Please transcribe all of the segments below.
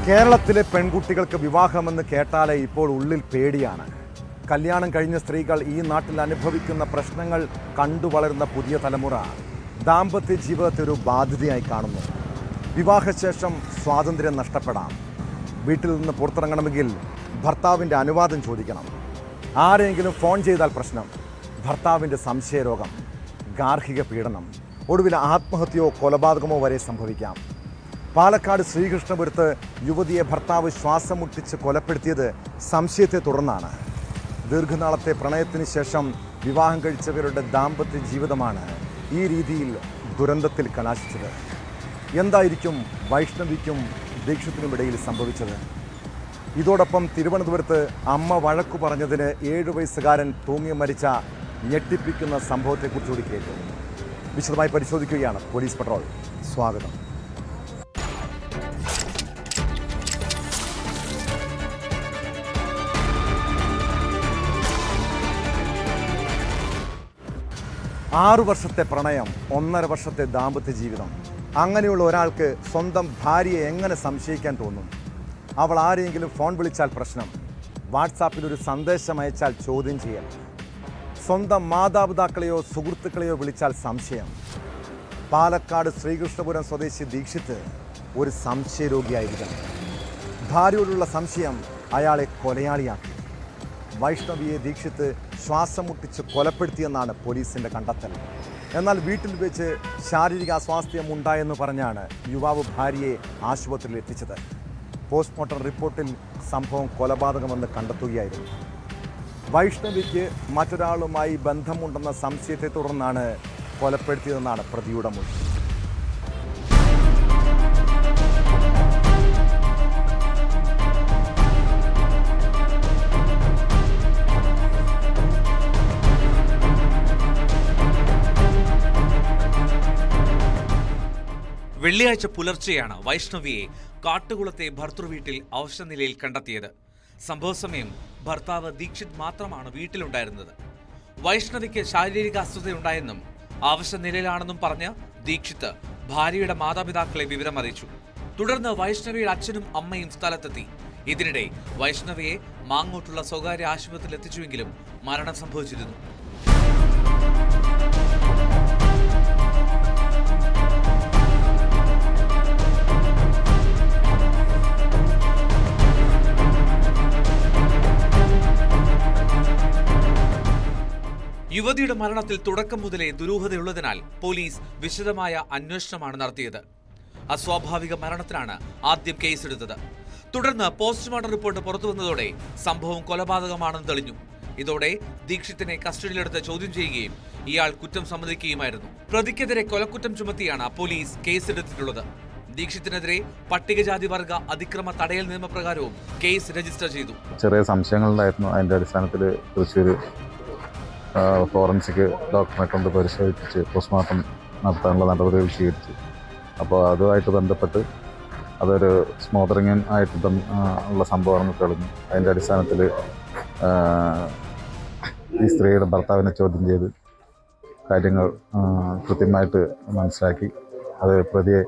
കേരളത്തിലെ പെൺകുട്ടികൾക്ക് വിവാഹമെന്ന് കേട്ടാലേ ഇപ്പോൾ ഉള്ളിൽ പേടിയാണ്. കല്യാണം കഴിഞ്ഞ സ്ത്രീകൾ ഈ നാട്ടിൽ അനുഭവിക്കുന്ന പ്രശ്നങ്ങൾ കണ്ടു വളരുന്ന പുതിയ തലമുറ ദാമ്പത്യ ജീവിതത്തെ ഒരു ബാധ്യതയായി കാണുന്നു. വിവാഹശേഷം സ്വാതന്ത്ര്യം നഷ്ടപ്പെടാം. വീട്ടിൽ നിന്ന് പുറത്തിറങ്ങണമെങ്കിൽ ഭർത്താവിൻ്റെ അനുവാദം ചോദിക്കണം. ആരെങ്കിലും ഫോൺ ചെയ്താൽ പ്രശ്നം. ഭർത്താവിൻ്റെ സംശയരോഗം, ഗാർഹിക പീഡനം, ഒടുവിൽ ആത്മഹത്യയോ കൊലപാതകമോ വരെ സംഭവിക്കാം. പാലക്കാട് ശ്രീകൃഷ്ണപുരത്ത് യുവതിയെ ഭർത്താവ് ശ്വാസം മുട്ടിച്ച് കൊലപ്പെടുത്തിയത് സംശയത്തെ തുടർന്നാണ്. ദീർഘനാളത്തെ പ്രണയത്തിന് ശേഷം വിവാഹം കഴിച്ചവരുടെ ദാമ്പത്യ ജീവിതമാണ് ഈ രീതിയിൽ ദുരന്തത്തിൽ കലാശിച്ചത്. എന്തായിരിക്കും വൈഷ്ണവിക്കും ദീക്ഷിത്തിനുമിടയിൽ സംഭവിച്ചത്? ഇതോടൊപ്പം തിരുവനന്തപുരത്ത് അമ്മ വഴക്കു പറഞ്ഞതിന് 7 വയസ്സുകാരൻ തൂങ്ങി മരിച്ച ഞെട്ടിപ്പിക്കുന്ന സംഭവത്തെക്കുറിച്ചുകൂടി കേട്ടു. വിശദമായി പരിശോധിക്കുകയാണ് പോലീസ് പട്രോൾ. സ്വാഗതം. ആറു വർഷത്തെ പ്രണയം, 1.5 വർഷത്തെ ദാമ്പത്യ ജീവിതം. അങ്ങനെയുള്ള ഒരാൾക്ക് സ്വന്തം ഭാര്യയെ എങ്ങനെ സംശയിക്കാൻ തോന്നും? അവൾ ആരെങ്കിലും ഫോൺ വിളിച്ചാൽ പ്രശ്നം, വാട്സാപ്പിൽ ഒരു സന്ദേശം അയച്ചാൽ ചോദ്യം ചെയ്യൽ, സ്വന്തം മാതാപിതാക്കളെയോ സുഹൃത്തുക്കളെയോ വിളിച്ചാൽ സംശയം. പാലക്കാട് ശ്രീകൃഷ്ണപുരം സ്വദേശി ദീക്ഷിത്ത് ഒരു സംശയരോഗിയായിരിക്കണം. ഭാര്യയോടുള്ള സംശയം അയാളെ കൊലയാളിയാക്കി. വൈഷ്ണവിയെ ദീക്ഷിത്ത് ശ്വാസം മുട്ടിച്ച് കൊലപ്പെടുത്തിയെന്നാണ് പോലീസിൻ്റെ കണ്ടെത്തൽ. എന്നാൽ വീട്ടിൽ വെച്ച് ശാരീരിക അസ്വാസ്ഥ്യം ഉണ്ടായെന്ന് പറഞ്ഞാണ് യുവാവ് ഭാര്യയെ ആശുപത്രിയിൽ എത്തിച്ചത്. പോസ്റ്റ്മോർട്ടം റിപ്പോർട്ടിൽ സംഭവം കൊലപാതകമെന്ന് കണ്ടെത്തുകയായിരുന്നു. വൈഷ്ണവിക്ക് മറ്റൊരാളുമായി ബന്ധമുണ്ടെന്ന സംശയത്തെ തുടർന്നാണ് കൊലപ്പെടുത്തിയതെന്നാണ് പ്രതിയുടെ മൊഴി. വെള്ളിയാഴ്ച പുലർച്ചെയാണ് വൈഷ്ണവിയെ കാട്ടുകുളത്തെ ഭർതൃവീട്ടിൽ അവശനിലയിൽ കണ്ടെത്തിയത്. സംഭവ സമയം ഭർത്താവ് ദീക്ഷിത് മാത്രമാണ് വീട്ടിലുണ്ടായിരുന്നത്. വൈഷ്ണവിക്ക് ശാരീരിക അസ്വസ്ഥതയുണ്ടായെന്നും അവശനിലയിലാണെന്നും പറഞ്ഞ് ദീക്ഷിത് ഭാര്യയുടെ മാതാപിതാക്കളെ വിവരമറിയിച്ചു. തുടർന്ന് വൈഷ്ണവിയുടെ അച്ഛനും അമ്മയും സ്ഥലത്തെത്തി. ഇതിനിടെ വൈഷ്ണവിയെ മാങ്ങോട്ടുള്ള സ്വകാര്യ ആശുപത്രിയിൽ എത്തിച്ചുവെങ്കിലും മരണം സംഭവിച്ചിരുന്നു. യുവതിയുടെ മരണത്തിൽ തുടക്കം മുതലേ ദുരൂഹതയുള്ളതിനാൽ പോലീസ് വിശദമായ അന്വേഷണമാണ് നടത്തിയത്. അസ്വാഭാവിക മരണത്തിനാണ് ആദ്യം കേസെടുത്തത്. തുടർന്ന് പോസ്റ്റ്മോർട്ടം റിപ്പോർട്ട് പുറത്തുവന്നതോടെ സംഭവം കൊലപാതകമാണെന്ന് തെളിഞ്ഞു. ഇതോടെ ദീക്ഷിത്തിനെ കസ്റ്റഡിയിലെടുത്ത് ചോദ്യം ചെയ്യുകയും ഇയാൾ കുറ്റം സമ്മതിക്കുകയുമായിരുന്നു. പ്രതിക്കെതിരെ കൊലക്കുറ്റം ചുമത്തിയാണ് പോലീസ് കേസെടുത്തിട്ടുള്ളത്. ദീക്ഷിത്തിനെതിരെ പട്ടികജാതി വർഗ അതിക്രമ തടയൽ നിയമപ്രകാരവും കേസ് രജിസ്റ്റർ ചെയ്തു. ചെറിയ സംശയങ്ങളുണ്ടായിരുന്നു. അതിന്റെ അടിസ്ഥാനത്തിൽ തൃശ്ശൂർ ഫോറൻസിക് ഡോക്ടറെ കൊണ്ട് പരിശോധിച്ച് പോസ്റ്റ്മോർട്ടം നടത്താനുള്ള നടപടികൾ സ്വീകരിച്ചു. അപ്പോൾ അതുമായിട്ട് ബന്ധപ്പെട്ട് അതൊരു സ്മോദറിംഗ് ആയിട്ട് ഉള്ള സംഭവമാണെന്ന് തെളിഞ്ഞു. അതിൻ്റെ അടിസ്ഥാനത്തിൽ ഈ സ്ത്രീയുടെ ഭർത്താവിനെ ചോദ്യം ചെയ്ത് കാര്യങ്ങൾ കൃത്യമായിട്ട് മനസ്സിലാക്കി അത് പ്രതിയെ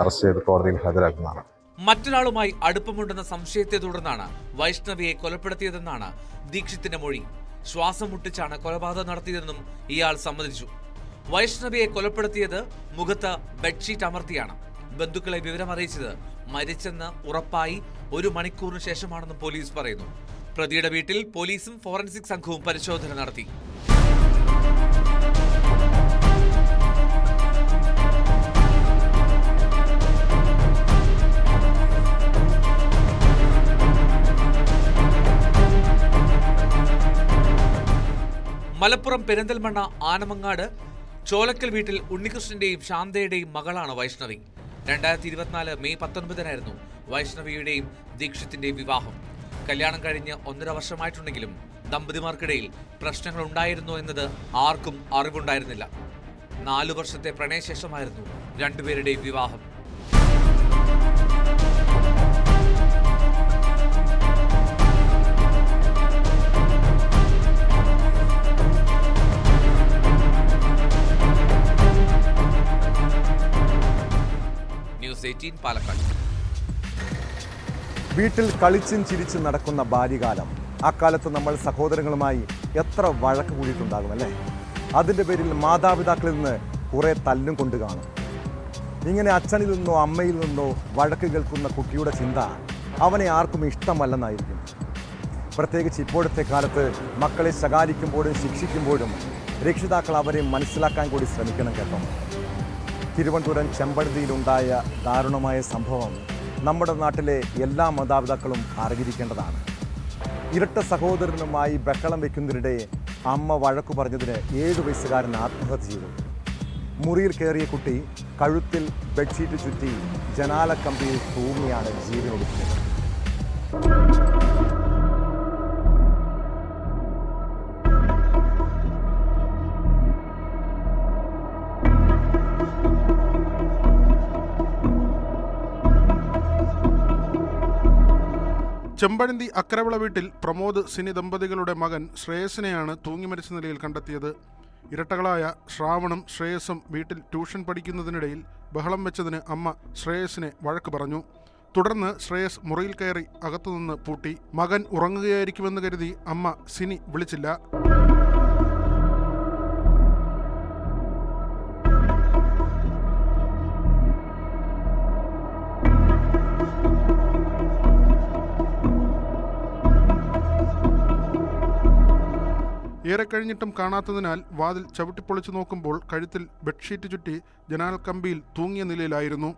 അറസ്റ്റ് ചെയ്ത് കോടതിയിൽ ഹാജരാക്കുന്നതാണ്. മറ്റൊരാളുമായി അടുപ്പമുണ്ടെന്ന സംശയത്തെ തുടർന്നാണ് വൈഷ്ണവിയെ കൊലപ്പെടുത്തിയതെന്നാണ് ദീക്ഷിത്തിന്റെ മൊഴി. ശ്വാസം മുട്ടിച്ചാണ് കൊലപാതകം നടത്തിയതെന്നും ഇയാൾ സമ്മതിച്ചു. വൈഷ്ണവിയെ കൊലപ്പെടുത്തിയത് മുഖത്ത് ബെഡ്ഷീറ്റ് അമർത്തിയാണ്. ബന്ധുക്കളെ വിവരമറിയിച്ചത് മരിച്ചെന്ന് ഉറപ്പായി 1 മണിക്കൂറിന് ശേഷമാണെന്നും പോലീസ് പറയുന്നു. പ്രതിയുടെ വീട്ടിൽ പോലീസും ഫോറൻസിക് സംഘവും പരിശോധന നടത്തി. മലപ്പുറം പെരിന്തൽമണ്ണ ആനമങ്ങാട് ചോലക്കൽ വീട്ടിൽ ഉണ്ണികൃഷ്ണന്റെയും ശാന്തയുടെയും മകളാണ് വൈഷ്ണവി. 2024 മെയ് 19 വൈഷ്ണവിയുടെയും ദീക്ഷിത്തിന്റെയും വിവാഹം. കല്യാണം കഴിഞ്ഞ് 1.5 വർഷമായിട്ടുണ്ടെങ്കിലും ദമ്പതിമാർക്കിടയിൽ പ്രശ്നങ്ങൾ ഉണ്ടായിരുന്നോ എന്നത് ആർക്കും അറിവുണ്ടായിരുന്നില്ല. 4 വർഷത്തെ പ്രണയശേഷമായിരുന്നു രണ്ടുപേരുടെയും വിവാഹം. ന്യൂസ് 18 പാലക്കാട്. വീട്ടിൽ കളിച്ചും ചിരിച്ചും നടക്കുന്ന ബാല്യകാലം. അക്കാലത്ത് നമ്മൾ സഹോദരങ്ങളുമായി എത്ര വഴക്ക് കൂടിയിട്ടുണ്ടാകും അല്ലേ? അതിൻ്റെ പേരിൽ മാതാപിതാക്കളിൽ നിന്ന് കുറേ തല്ലും കൊണ്ട് കാണും. ഇങ്ങനെ അച്ഛനിൽ നിന്നോ അമ്മയിൽ നിന്നോ വഴക്ക് കേൾക്കുന്ന കുട്ടിയുടെ ചിന്ത അവനെ ആർക്കും ഇഷ്ടമല്ലെന്നായിരിക്കും. പ്രത്യേകിച്ച് ഇപ്പോഴത്തെ കാലത്ത് മക്കളെ ശകാരിക്കുമ്പോഴും ശിക്ഷിക്കുമ്പോഴും രക്ഷിതാക്കൾ അവരെ മനസ്സിലാക്കാൻ കൂടി ശ്രമിക്കണം കേട്ടോ. തിരുവനന്തപുരം ചെമ്പഴന്തിയിലുണ്ടായ ദാരുണമായ സംഭവം നമ്മുടെ നാട്ടിലെ എല്ലാ മാതാപിതാക്കളും അറിഞ്ഞിരിക്കേണ്ടതാണ്. ഇരട്ട സഹോദരനുമായി ബഹളം വയ്ക്കുന്നതിനിടെ അമ്മ വഴക്കു പറഞ്ഞതിന് 7 വയസ്സുകാരൻ ആത്മഹത്യ ചെയ്തു. മുറിയിൽ കയറിയ കുട്ടി കഴുത്തിൽ ബെഡ്ഷീറ്റ് ചുറ്റി ജനാല കമ്പിയിൽ തൂങ്ങിയാണ് ജീവനൊടുക്കിയത്. ചെമ്പഴന്തി അക്കരവിള വീട്ടിൽ പ്രമോദ് സിനി ദമ്പതികളുടെ മകൻ ശ്രേയസിനെയാണ് തൂങ്ങി മരിച്ച നിലയിൽ കണ്ടെത്തിയത്. ഇരട്ടകളായ ശ്രാവണും ശ്രേയസും വീട്ടിൽ ട്യൂഷൻ പഠിക്കുന്നതിനിടയിൽ ബഹളം വെച്ചതിന് അമ്മ ശ്രേയസിനെ വഴക്ക് പറഞ്ഞു. തുടർന്ന് ശ്രേയസ് മുറിയിൽ കയറി അകത്തുനിന്ന് പൂട്ടി. മകൻ ഉറങ്ങുകയായിരിക്കുമെന്ന് കരുതി അമ്മ സിനി വിളിച്ചില്ല. ഏറെ കഴിഞ്ഞിട്ടും കാണാത്തതിനാൽ വാതിൽ ചവിട്ടിപ്പൊളിച്ചു നോക്കുമ്പോൾ കഴുത്തിൽ ബെഡ്ഷീറ്റ് ചുറ്റി ജനാൽ കമ്പിയിൽ തൂങ്ങിയ നിലയിലായിരുന്നു.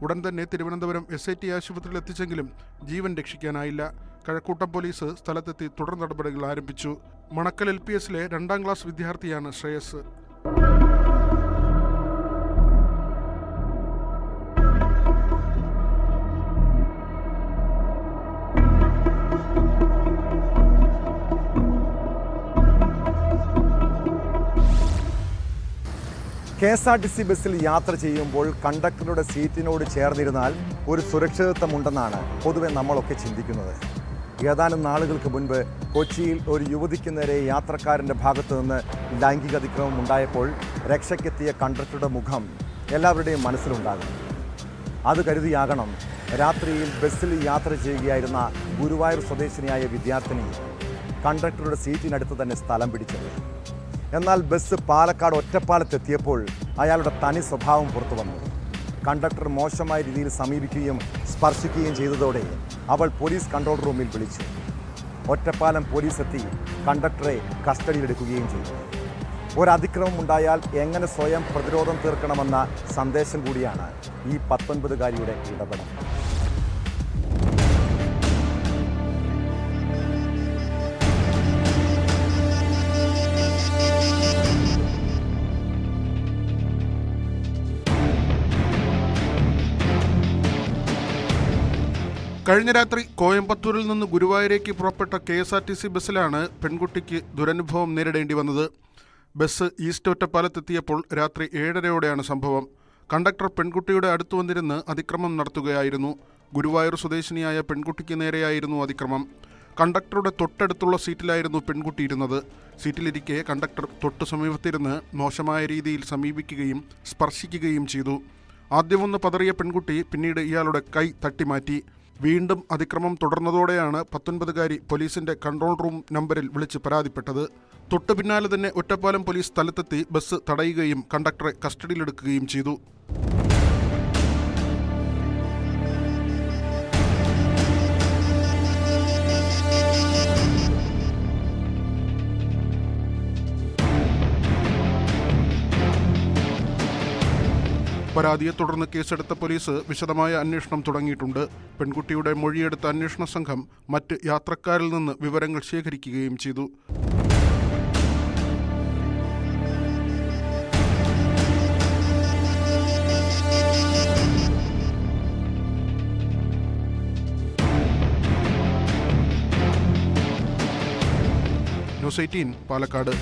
ഉടൻ തന്നെ തിരുവനന്തപുരം SIT ആശുപത്രിയിൽ എത്തിച്ചെങ്കിലും ജീവൻ രക്ഷിക്കാനായില്ല. കഴക്കൂട്ടം പോലീസ് സ്ഥലത്തെത്തി തുടർ നടപടികൾ ആരംഭിച്ചു. മണക്കൽ LPSലെ 2ാം ക്ലാസ് വിദ്യാർത്ഥിയാണ് ശ്രേയസ്. KSRTC ബസ്സിൽ യാത്ര ചെയ്യുമ്പോൾ കണ്ടക്ടറുടെ സീറ്റിനോട് ചേർന്നിരുന്നാൽ ഒരു സുരക്ഷിതത്വമുണ്ടെന്നാണ് പൊതുവെ നമ്മളൊക്കെ ചിന്തിക്കുന്നത്. ഏതാനും നാളുകൾക്ക് മുൻപ് കൊച്ചിയിൽ ഒരു യുവതിക്ക് നേരെ യാത്രക്കാരൻ്റെ ഭാഗത്തു നിന്ന് ലൈംഗിക അതിക്രമം ഉണ്ടായപ്പോൾ രക്ഷയ്ക്കെത്തിയ കണ്ടക്ടറുടെ മുഖം എല്ലാവരുടെയും മനസ്സിലുണ്ടാകും. അത് കരുതിയാകണം രാത്രിയിൽ ബസ്സിൽ യാത്ര ചെയ്യുകയായിരുന്ന ഗുരുവായൂർ സ്വദേശിനിയായ വിദ്യാർത്ഥിനി കണ്ടക്ടറുടെ സീറ്റിനടുത്ത് തന്നെ സ്ഥലം പിടിച്ചത്. എന്നാൽ ബസ് പാലക്കാട് ഒറ്റപ്പാലത്തെത്തിയപ്പോൾ അയാളുടെ തനി സ്വഭാവം പുറത്തു വന്നു. കണ്ടക്ടർ മോശമായ രീതിയിൽ സമീപിക്കുകയും സ്പർശിക്കുകയും ചെയ്തതോടെ അവൾ പോലീസ് കൺട്രോൾ റൂമിൽ വിളിച്ചു. ഒറ്റപ്പാലം പോലീസ് എത്തി കണ്ടക്ടറെ കസ്റ്റഡിയിലെടുക്കുകയും ചെയ്തു. ഒരതിക്രമം ഉണ്ടായാൽ എങ്ങനെ സ്വയം പ്രതിരോധം തീർക്കണമെന്ന സന്ദേശം കൂടിയാണ് ഈ 19-കാരിയുടെ ഇടപെടൽ. കഴിഞ്ഞ രാത്രി കോയമ്പത്തൂരിൽ നിന്ന് ഗുരുവായൂരേക്ക് പുറപ്പെട്ട KSRTC ബസ്സിലാണ് പെൺകുട്ടിക്ക് ദുരനുഭവം നേരിടേണ്ടി വന്നത്. ബസ് ഈസ്റ്റ് ഒറ്റപ്പാലത്തെത്തിയപ്പോൾ രാത്രി 7:30-ഓടെയാണ് സംഭവം. കണ്ടക്ടർ പെൺകുട്ടിയുടെ അടുത്തു വന്നിരുന്ന് അതിക്രമം നടത്തുകയായിരുന്നു. ഗുരുവായൂർ സ്വദേശിനിയായ പെൺകുട്ടിക്ക് നേരെയായിരുന്നു അതിക്രമം. കണ്ടക്ടറുടെ തൊട്ടടുത്തുള്ള സീറ്റിലായിരുന്നു പെൺകുട്ടി ഇരുന്നത്. സീറ്റിലിരിക്കെ കണ്ടക്ടർ തൊട്ടു സമീപത്തിരുന്ന് മോശമായ രീതിയിൽ സമീപിക്കുകയും സ്പർശിക്കുകയും ചെയ്തു. ആദ്യമൊന്ന് പതറിയ പെൺകുട്ടി പിന്നീട് ഇയാളുടെ കൈ തട്ടിമാറ്റി. വീണ്ടും അതിക്രമം തുടർന്നതോടെയാണ് 19-കാരി പോലീസിന്റെ കൺട്രോൾ റൂം നമ്പറിൽ വിളിച്ച് പരാതിപ്പെട്ടത്. തൊട്ടു പിന്നാലെ തന്നെ ഒറ്റപ്പാലം പോലീസ് സ്ഥലത്തെത്തി ബസ് തടയുകയും കണ്ടക്ടറെ കസ്റ്റഡിയിലെടുക്കുകയും ചെയ്തു. പരാതിയെ തുടർന്ന് കേസെടുത്ത പോലീസ് വിശദമായ അന്വേഷണം തുടങ്ങിയിട്ടുണ്ട്. പെൺകുട്ടിയുടെ മൊഴിയെടുത്ത അന്വേഷണ സംഘം മറ്റ് യാത്രക്കാരിൽ നിന്ന് വിവരങ്ങൾ ശേഖരിക്കുകയും ചെയ്തു. ന്യൂസ് 18 പാലക്കാട്.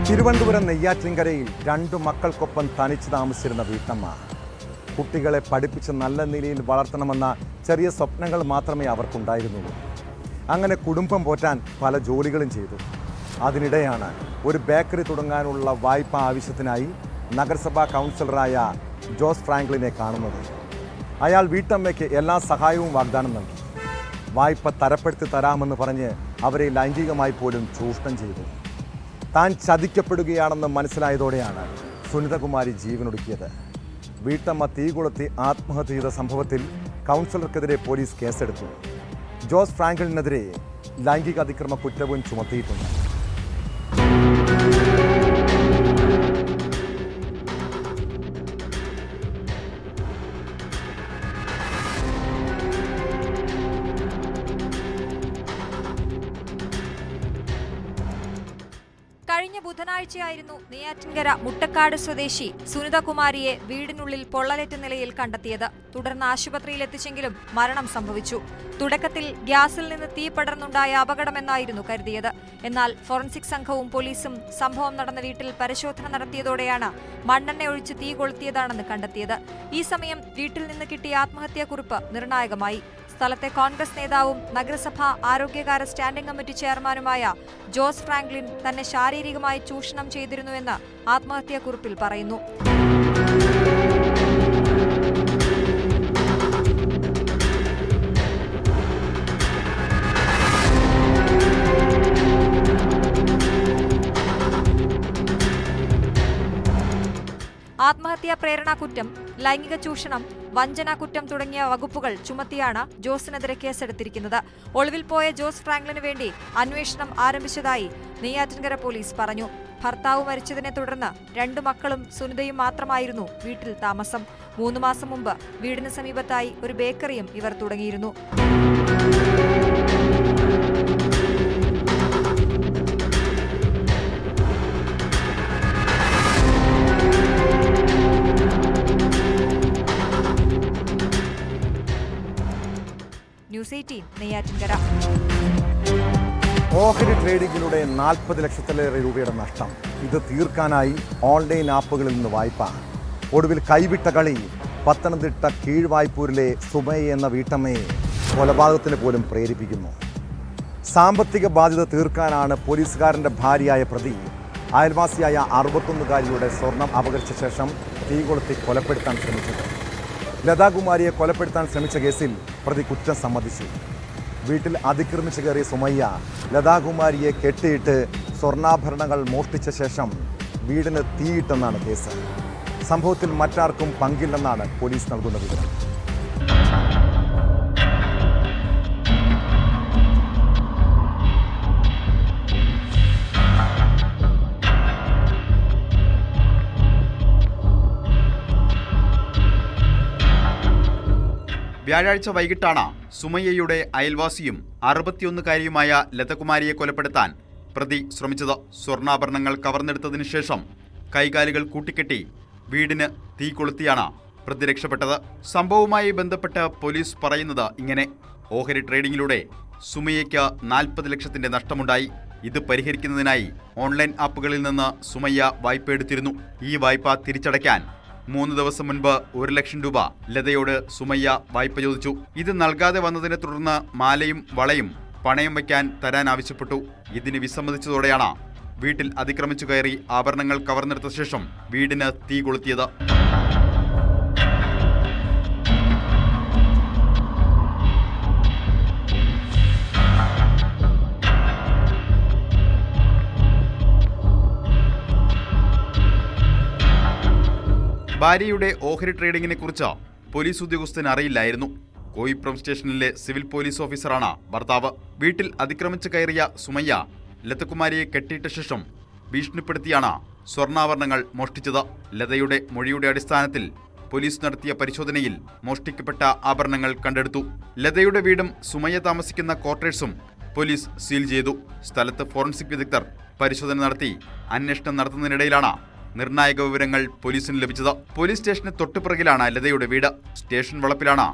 തിരുവനന്തപുരം നെയ്യാറ്റിൻകരയിൽ 2 മക്കൾക്കൊപ്പം തനിച്ച് താമസിച്ചിരുന്ന വീട്ടമ്മ. കുട്ടികളെ പഠിപ്പിച്ച് നല്ല നിലയിൽ വളർത്തണമെന്ന ചെറിയ സ്വപ്നങ്ങൾ മാത്രമേ അവർക്കുണ്ടായിരുന്നുള്ളൂ. അങ്ങനെ കുടുംബം പോറ്റാൻ പല ജോലികളും ചെയ്തു. അതിനിടെയാണ് ഒരു ബേക്കറി തുടങ്ങാനുള്ള വായ്പ ആവശ്യത്തിനായി നഗരസഭാ കൗൺസിലറായ ജോസ് ഫ്രാങ്ക്ലിനെ കാണുന്നത്. അയാൾ വീട്ടമ്മയ്ക്ക് എല്ലാ സഹായവും വാഗ്ദാനം നൽകി. വായ്പ തരപ്പെടുത്തി തരാമെന്ന് പറഞ്ഞ് അവരെ ലൈംഗികമായി പോലും ചൂഷണം ചെയ്തു. താൻ ചതിക്കപ്പെടുകയാണെന്ന് മനസ്സിലായതോടെയാണ് സുനിതകുമാരി ജീവനൊടുക്കിയത്. വീട്ടമ്മ തീ കൊളുത്തി ആത്മഹത്യ ചെയ്ത സംഭവത്തിൽ കൗൺസിലർക്കെതിരെ പോലീസ് കേസെടുത്തു. ജോസ് ഫ്രാങ്ക്ലിനെതിരെ ലൈംഗിക അതിക്രമ കുറ്റവും ചുമത്തിയിട്ടുണ്ട്. കഴിഞ്ഞ ബുധനാഴ്ചയായിരുന്നു നെയ്യാറ്റിൻകര മുട്ടക്കാട് സ്വദേശി സുനിതകുമാരിയെ വീടിനുള്ളിൽ പൊള്ളലേറ്റ നിലയിൽ കണ്ടെത്തിയത്. തുടർന്ന് ആശുപത്രിയിൽ എത്തിച്ചെങ്കിലും മരണം സംഭവിച്ചു. തുടക്കത്തിൽ ഗ്യാസിൽ നിന്ന് തീ പടർന്നുണ്ടായ അപകടമെന്നായിരുന്നു കരുതിയത്. എന്നാൽ ഫോറൻസിക് സംഘവും പോലീസും സംഭവം നടന്ന വീട്ടിൽ പരിശോധന നടത്തിയതോടെയാണ് മണ്ണെണ്ണ ഒഴിച്ച് തീ കൊളുത്തിയതാണെന്ന് കണ്ടെത്തിയത്. ഈ സമയം വീട്ടിൽ നിന്ന് കിട്ടിയ ആത്മഹത്യാക്കുറിപ്പ് നിർണായകമായി. സ്ഥലത്തെ കോൺഗ്രസ് നേതാവും നഗരസഭാ ആരോഗ്യകാര്യ സ്റ്റാൻഡിംഗ് കമ്മിറ്റി ചെയർമാനുമായ ജോസ് ഫ്രാങ്ക്ലിൻ തന്നെ ശാരീരികമായി ചൂഷണം ചെയ്തിരുന്നുവെന്ന് ആത്മഹത്യാക്കുറിപ്പിൽ പറയുന്നു. ആത്മഹത്യാ പ്രേരണാ കുറ്റം, ലൈംഗിക ചൂഷണം, വഞ്ചനാ കുറ്റം തുടങ്ങിയ വകുപ്പുകൾ ചുമത്തിയാണ് ജോസിനെതിരെ കേസെടുത്തിരിക്കുന്നത്. ഒളിവിൽ പോയ ജോസ് ഫ്രാങ്ക്ലിന് വേണ്ടി അന്വേഷണം ആരംഭിച്ചതായി നെയ്യാറ്റിൻകര പോലീസ് പറഞ്ഞു. ഭർത്താവ് മരിച്ചതിനെ തുടർന്ന് 2 മക്കളും സുനിതയും മാത്രമായിരുന്നു വീട്ടിൽ താമസം. 3 മാസം മുമ്പ് വീടിന് സമീപത്തായി ഒരു ബേക്കറിയും ഇവർ തുടങ്ങിയിരുന്നു. ന്യൂസ് 18 നെയ്യാറ്റിൻകര. ഓഹരി ട്രേഡിംഗിലൂടെ 40 ലക്ഷത്തിലേറെ രൂപയുടെ നഷ്ടം. ഇത് തീർക്കാനായി ഓൺലൈൻ ആപ്പുകളിൽ നിന്ന് വായ്പ. ഒടുവിൽ കൈവിട്ട കളി പത്തനംതിട്ട കീഴ്വായ്പൂരിലെ സുമയ്യ എന്ന വീട്ടമ്മയെ കൊലപാതകത്തിന് പോലും പ്രേരിപ്പിക്കുന്നു. സാമ്പത്തിക ബാധ്യത തീർക്കാനാണ് പോലീസുകാരൻ്റെ ഭാര്യയായ പ്രതി അയൽവാസിയായ 61-കാരിയുടെ സ്വർണം അപഹരിച്ച ശേഷം തീ കൊളുത്തി കൊലപ്പെടുത്താൻ ശ്രമിച്ചത്. ലതാകുമാരിയെ കൊലപ്പെടുത്താൻ ശ്രമിച്ച കേസിൽ പ്രതി കുറ്റം സമ്മതിച്ചു. വീട്ടിൽ അതിക്രമിച്ച് കയറിയ സുമയ്യ ലതാകുമാരിയെ കെട്ടിയിട്ട് സ്വർണ്ണാഭരണങ്ങൾ മോഷ്ടിച്ച ശേഷം വീടിന് തീയിട്ടെന്നാണ് കേസ്. സംഭവത്തിൽ മറ്റാർക്കും പങ്കില്ലെന്നാണ് പോലീസ് നൽകുന്ന വിവരം. വ്യാഴാഴ്ച വൈകിട്ടാണ് സുമയ്യയുടെ അയൽവാസിയും 61-കാരിയുമായ ലതകുമാരിയെ കൊലപ്പെടുത്താൻ പ്രതി ശ്രമിച്ചത്. സ്വർണ്ണാഭരണങ്ങൾ കവർന്നെടുത്തതിനു ശേഷം കൈകാലുകൾ കൂട്ടിക്കെട്ടി വീടിന് തീ കൊളുത്തിയാണ് പ്രതി രക്ഷപ്പെട്ടത്. സംഭവവുമായി ബന്ധപ്പെട്ട് പോലീസ് പറയുന്നത് ഇങ്ങനെ: ഓഹരി ട്രേഡിംഗിലൂടെ സുമയ്യയ്ക്ക് 40 ലക്ഷത്തിന്റെ നഷ്ടമുണ്ടായി. ഇത് പരിഹരിക്കുന്നതിനായി ഓൺലൈൻ ആപ്പുകളിൽ നിന്ന് സുമയ്യ വായ്പ എടുത്തിരുന്നു. ഈ വായ്പ തിരിച്ചടയ്ക്കാൻ 3 ദിവസം മുൻപ് 1 ലക്ഷം രൂപ ലതയോട് സുമയ്യ വായ്പ ചോദിച്ചു. ഇത് നൽകാതെ വന്നതിനെ തുടർന്ന് മാലയും വളയും പണയം വയ്ക്കാൻ തരാൻ ആവശ്യപ്പെട്ടു. ഇതിന് വിസമ്മതിച്ചതോടെയാണ് വീട്ടിൽ അതിക്രമിച്ചു കയറി ആഭരണങ്ങൾ കവർന്നെടുത്ത ശേഷം വീടിന് തീ കൊളുത്തിയത്. ഭാര്യയുടെ ഓഹരി ട്രേഡിംഗിനെ കുറിച്ച് പോലീസ് ഉദ്യോഗസ്ഥന് അറിയില്ലായിരുന്നു. കോയിപ്പുറം സ്റ്റേഷനിലെ സിവിൽ പോലീസ് ഓഫീസറാണ് ഭർത്താവ്. വീട്ടിൽ അതിക്രമിച്ച് കയറിയ സുമയ്യ ലതകുമാരിയെ കെട്ടിയിട്ട ശേഷം ഭീഷണിപ്പെടുത്തിയാണ് സ്വർണ്ണാഭരണങ്ങൾ മോഷ്ടിച്ചത്. ലതയുടെ മൊഴിയുടെ അടിസ്ഥാനത്തിൽ പോലീസ് നടത്തിയ പരിശോധനയിൽ മോഷ്ടിക്കപ്പെട്ട ആഭരണങ്ങൾ കണ്ടെടുത്തു. ലതയുടെ വീടും സുമയ്യ താമസിക്കുന്ന ക്വാർട്ടേഴ്സും പോലീസ് സീൽ ചെയ്തു. സ്ഥലത്ത് ഫോറൻസിക് വിദഗ്ധർ പരിശോധന നടത്തി അന്വേഷണം നടത്തുന്നതിനിടയിലാണ് നിർണായക വിവരങ്ങൾ പോലീസിന് ലഭിച്ചത്. പോലീസ് സ്റ്റേഷന് തൊട്ടുപിറകിലാണ് ലതയുടെ വീട്. സ്റ്റേഷൻ വളപ്പിലാണ്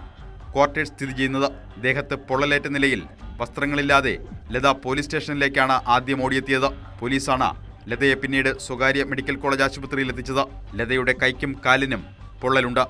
ക്വാർട്ടേഴ്സ് സ്ഥിതി ചെയ്യുന്നത്. ദേഹത്ത് പൊള്ളലേറ്റ നിലയിൽ വസ്ത്രങ്ങളില്ലാതെ ലത പോലീസ് സ്റ്റേഷനിലേക്കാണ് ആദ്യം ഓടിയെത്തിയത്. പോലീസാണ് ലതയെ പിന്നീട് സ്വകാര്യ മെഡിക്കൽ കോളേജ് ആശുപത്രിയിൽ എത്തിച്ചത്. ലതയുടെ കൈക്കും കാലിനും പൊള്ളലുണ്ട്.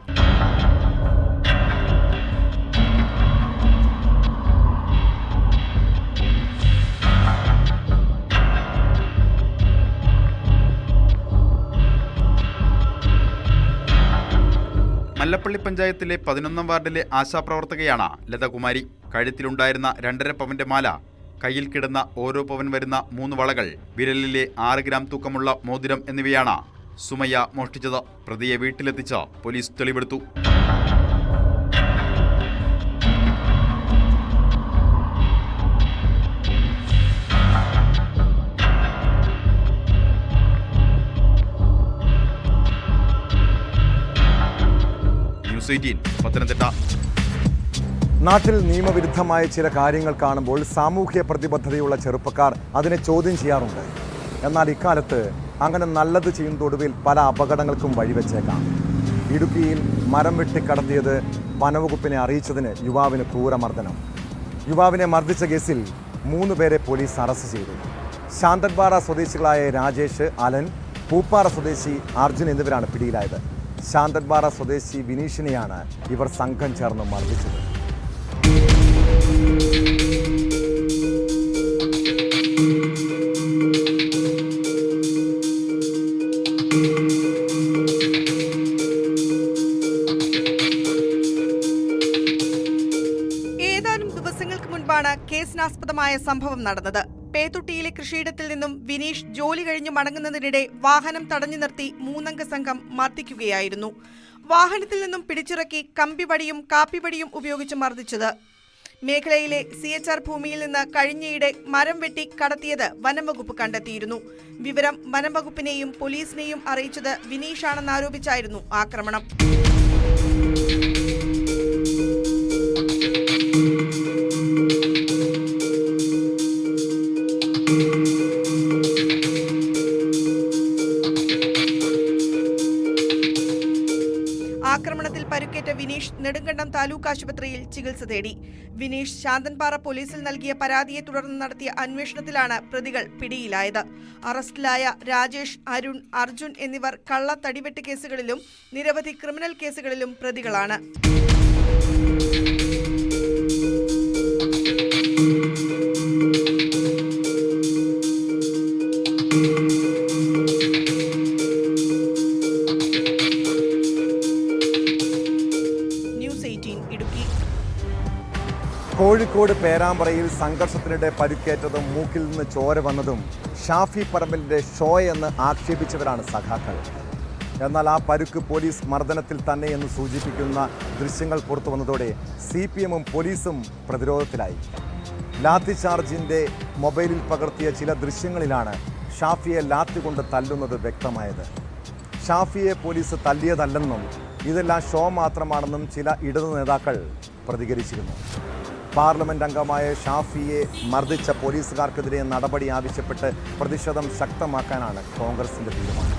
മല്ലപ്പള്ളി പഞ്ചായത്തിലെ 11-ാം വാർഡിലെ ആശാപ്രവർത്തകയാണ് ലതകുമാരി. കഴുത്തിലുണ്ടായിരുന്ന 2.5 പവന്റെ മാല, കയ്യിൽ കിടന്ന ഓരോ പവൻ വരുന്ന 3 വളകൾ, വിരലിലെ 6 ഗ്രാം തൂക്കമുള്ള മോതിരം എന്നിവയാണ് സുമയ്യ മോഷ്ടിച്ചത്. പ്രതിയെ വീട്ടിലെത്തിച്ച് പോലീസ് തെളിവെടുത്തു. ന്യൂസ് 18 പത്തനംതിട്ട. നാട്ടിൽ നിയമവിരുദ്ധമായ ചില കാര്യങ്ങൾ കാണുമ്പോൾ സാമൂഹ്യ പ്രതിബദ്ധതയുള്ള ചെറുപ്പക്കാർ അതിനെ ചോദ്യം ചെയ്യാറുണ്ട്. എന്നാൽ ഇക്കാലത്ത് അങ്ങനെ നല്ലത് ചെയ്യുന്നതൊടുവിൽ പല അപകടങ്ങൾക്കും വഴിവെച്ചേക്കാം. ഇടുക്കിയിൽ മരം വെട്ടിക്കടത്തിയത് വനവകുപ്പിനെ അറിയിച്ചതിന് യുവാവിന് ക്രൂരമർദ്ദനം. യുവാവിനെ മർദ്ദിച്ച കേസിൽ 3 പേരെ പോലീസ് അറസ്റ്റ് ചെയ്തു. ശാന്തൻപാറ സ്വദേശികളായ രാജേഷ്, അലൻ, പൂപ്പാറ സ്വദേശി അർജുൻ എന്നിവരാണ് പിടിയിലായത്. ശാന്തൻപാറ സ്വദേശി വിനീഷിനെയാണ് ഇവർ സംഘം ചേർന്ന് മർദ്ദിച്ചത്. ഏതാനും ദിവസങ്ങൾക്ക് മുൻപാണ് കേസിനാസ്പദമായ സംഭവം നടന്നത്. പേതുട്ടിയിലെ കൃഷിയിടത്തിൽ നിന്നും വിനീഷ് ജോലി കഴിഞ്ഞ് മടങ്ങുന്നതിനിടെ വാഹനം തടഞ്ഞു നിർത്തി 3-അംഗ സംഘം മർദ്ദിക്കുകയായിരുന്നു. വാഹനത്തിൽ നിന്നും പിടിച്ചിറക്കി കമ്പിവടിയും കാപ്പിവടിയും ഉപയോഗിച്ച് മർദ്ദിച്ചത്. മേഖലയിലെ CHR ഭൂമിയിൽ നിന്ന് കഴിഞ്ഞയിടെ മരം വെട്ടി കടത്തിയത് വനംവകുപ്പ് കണ്ടെത്തിയിരുന്നു. വിവരം വനംവകുപ്പിനെയും പോലീസിനെയും അറിയിച്ചത് വിനീഷാണെന്നാരോപിച്ചായിരുന്നു ആക്രമണം. ആക്രമണത്തിൽ പരുക്കേറ്റ വിനീഷ് നെടുങ്കണ്ടം താലൂക്ക് ആശുപത്രിയിൽ ചികിത്സ തേടി. വിനീഷ് ശാന്തൻപാറ പോലീസിൽ നൽകിയ പരാതിയെ തുടർന്ന് നടത്തിയ അന്വേഷണത്തിലാണ് പ്രതികൾ പിടിയിലായത്. അറസ്റ്റിലായ രാജേഷ്, അരുൺ, അർജുൻ എന്നിവർ കള്ള തടിവെട്ട് കേസുകളിലും നിരവധി ക്രിമിനൽ കേസുകളിലും പ്രതികളാണ്. കോഴിക്കോട് പേരാമ്പ്രയിൽ സംഘർഷത്തിനിടെ പരിക്കേറ്റതും മൂക്കിൽ നിന്ന് ചോര വന്നതും ഷാഫി പറമ്പലിൻ്റെ ഷോ എന്ന് ആക്ഷേപിച്ചവരാണ് സഖാക്കൾ. എന്നാൽ ആ പരുക്ക് പോലീസ് മർദ്ദനത്തിൽ തന്നെ എന്ന് സൂചിപ്പിക്കുന്ന ദൃശ്യങ്ങൾ പുറത്തു വന്നതോടെ CPM-ഉം പോലീസും പ്രതിരോധത്തിലായി. ലാത്തി ചാർജിൻ്റെ മൊബൈലിൽ പകർത്തിയ ചില ദൃശ്യങ്ങളിലാണ് ഷാഫിയെ ലാത്തി കൊണ്ട് തല്ലുന്നത് വ്യക്തമായത്. ഷാഫിയെ പോലീസ് തല്ലിയതല്ലെന്നും ഇതെല്ലാം ഷോ മാത്രമാണെന്നും ചില ഇടതു നേതാക്കൾ പ്രതികരിച്ചിരുന്നു. പാർലമെന്റ് അംഗമായ ഷാഫിയെ മർദ്ദിച്ച പോലീസുകാർക്കെതിരെ നടപടി ആവശ്യപ്പെട്ട് പ്രതിഷേധം ശക്തമാക്കാനാണ് കോൺഗ്രസിന്റെ തീരുമാനം.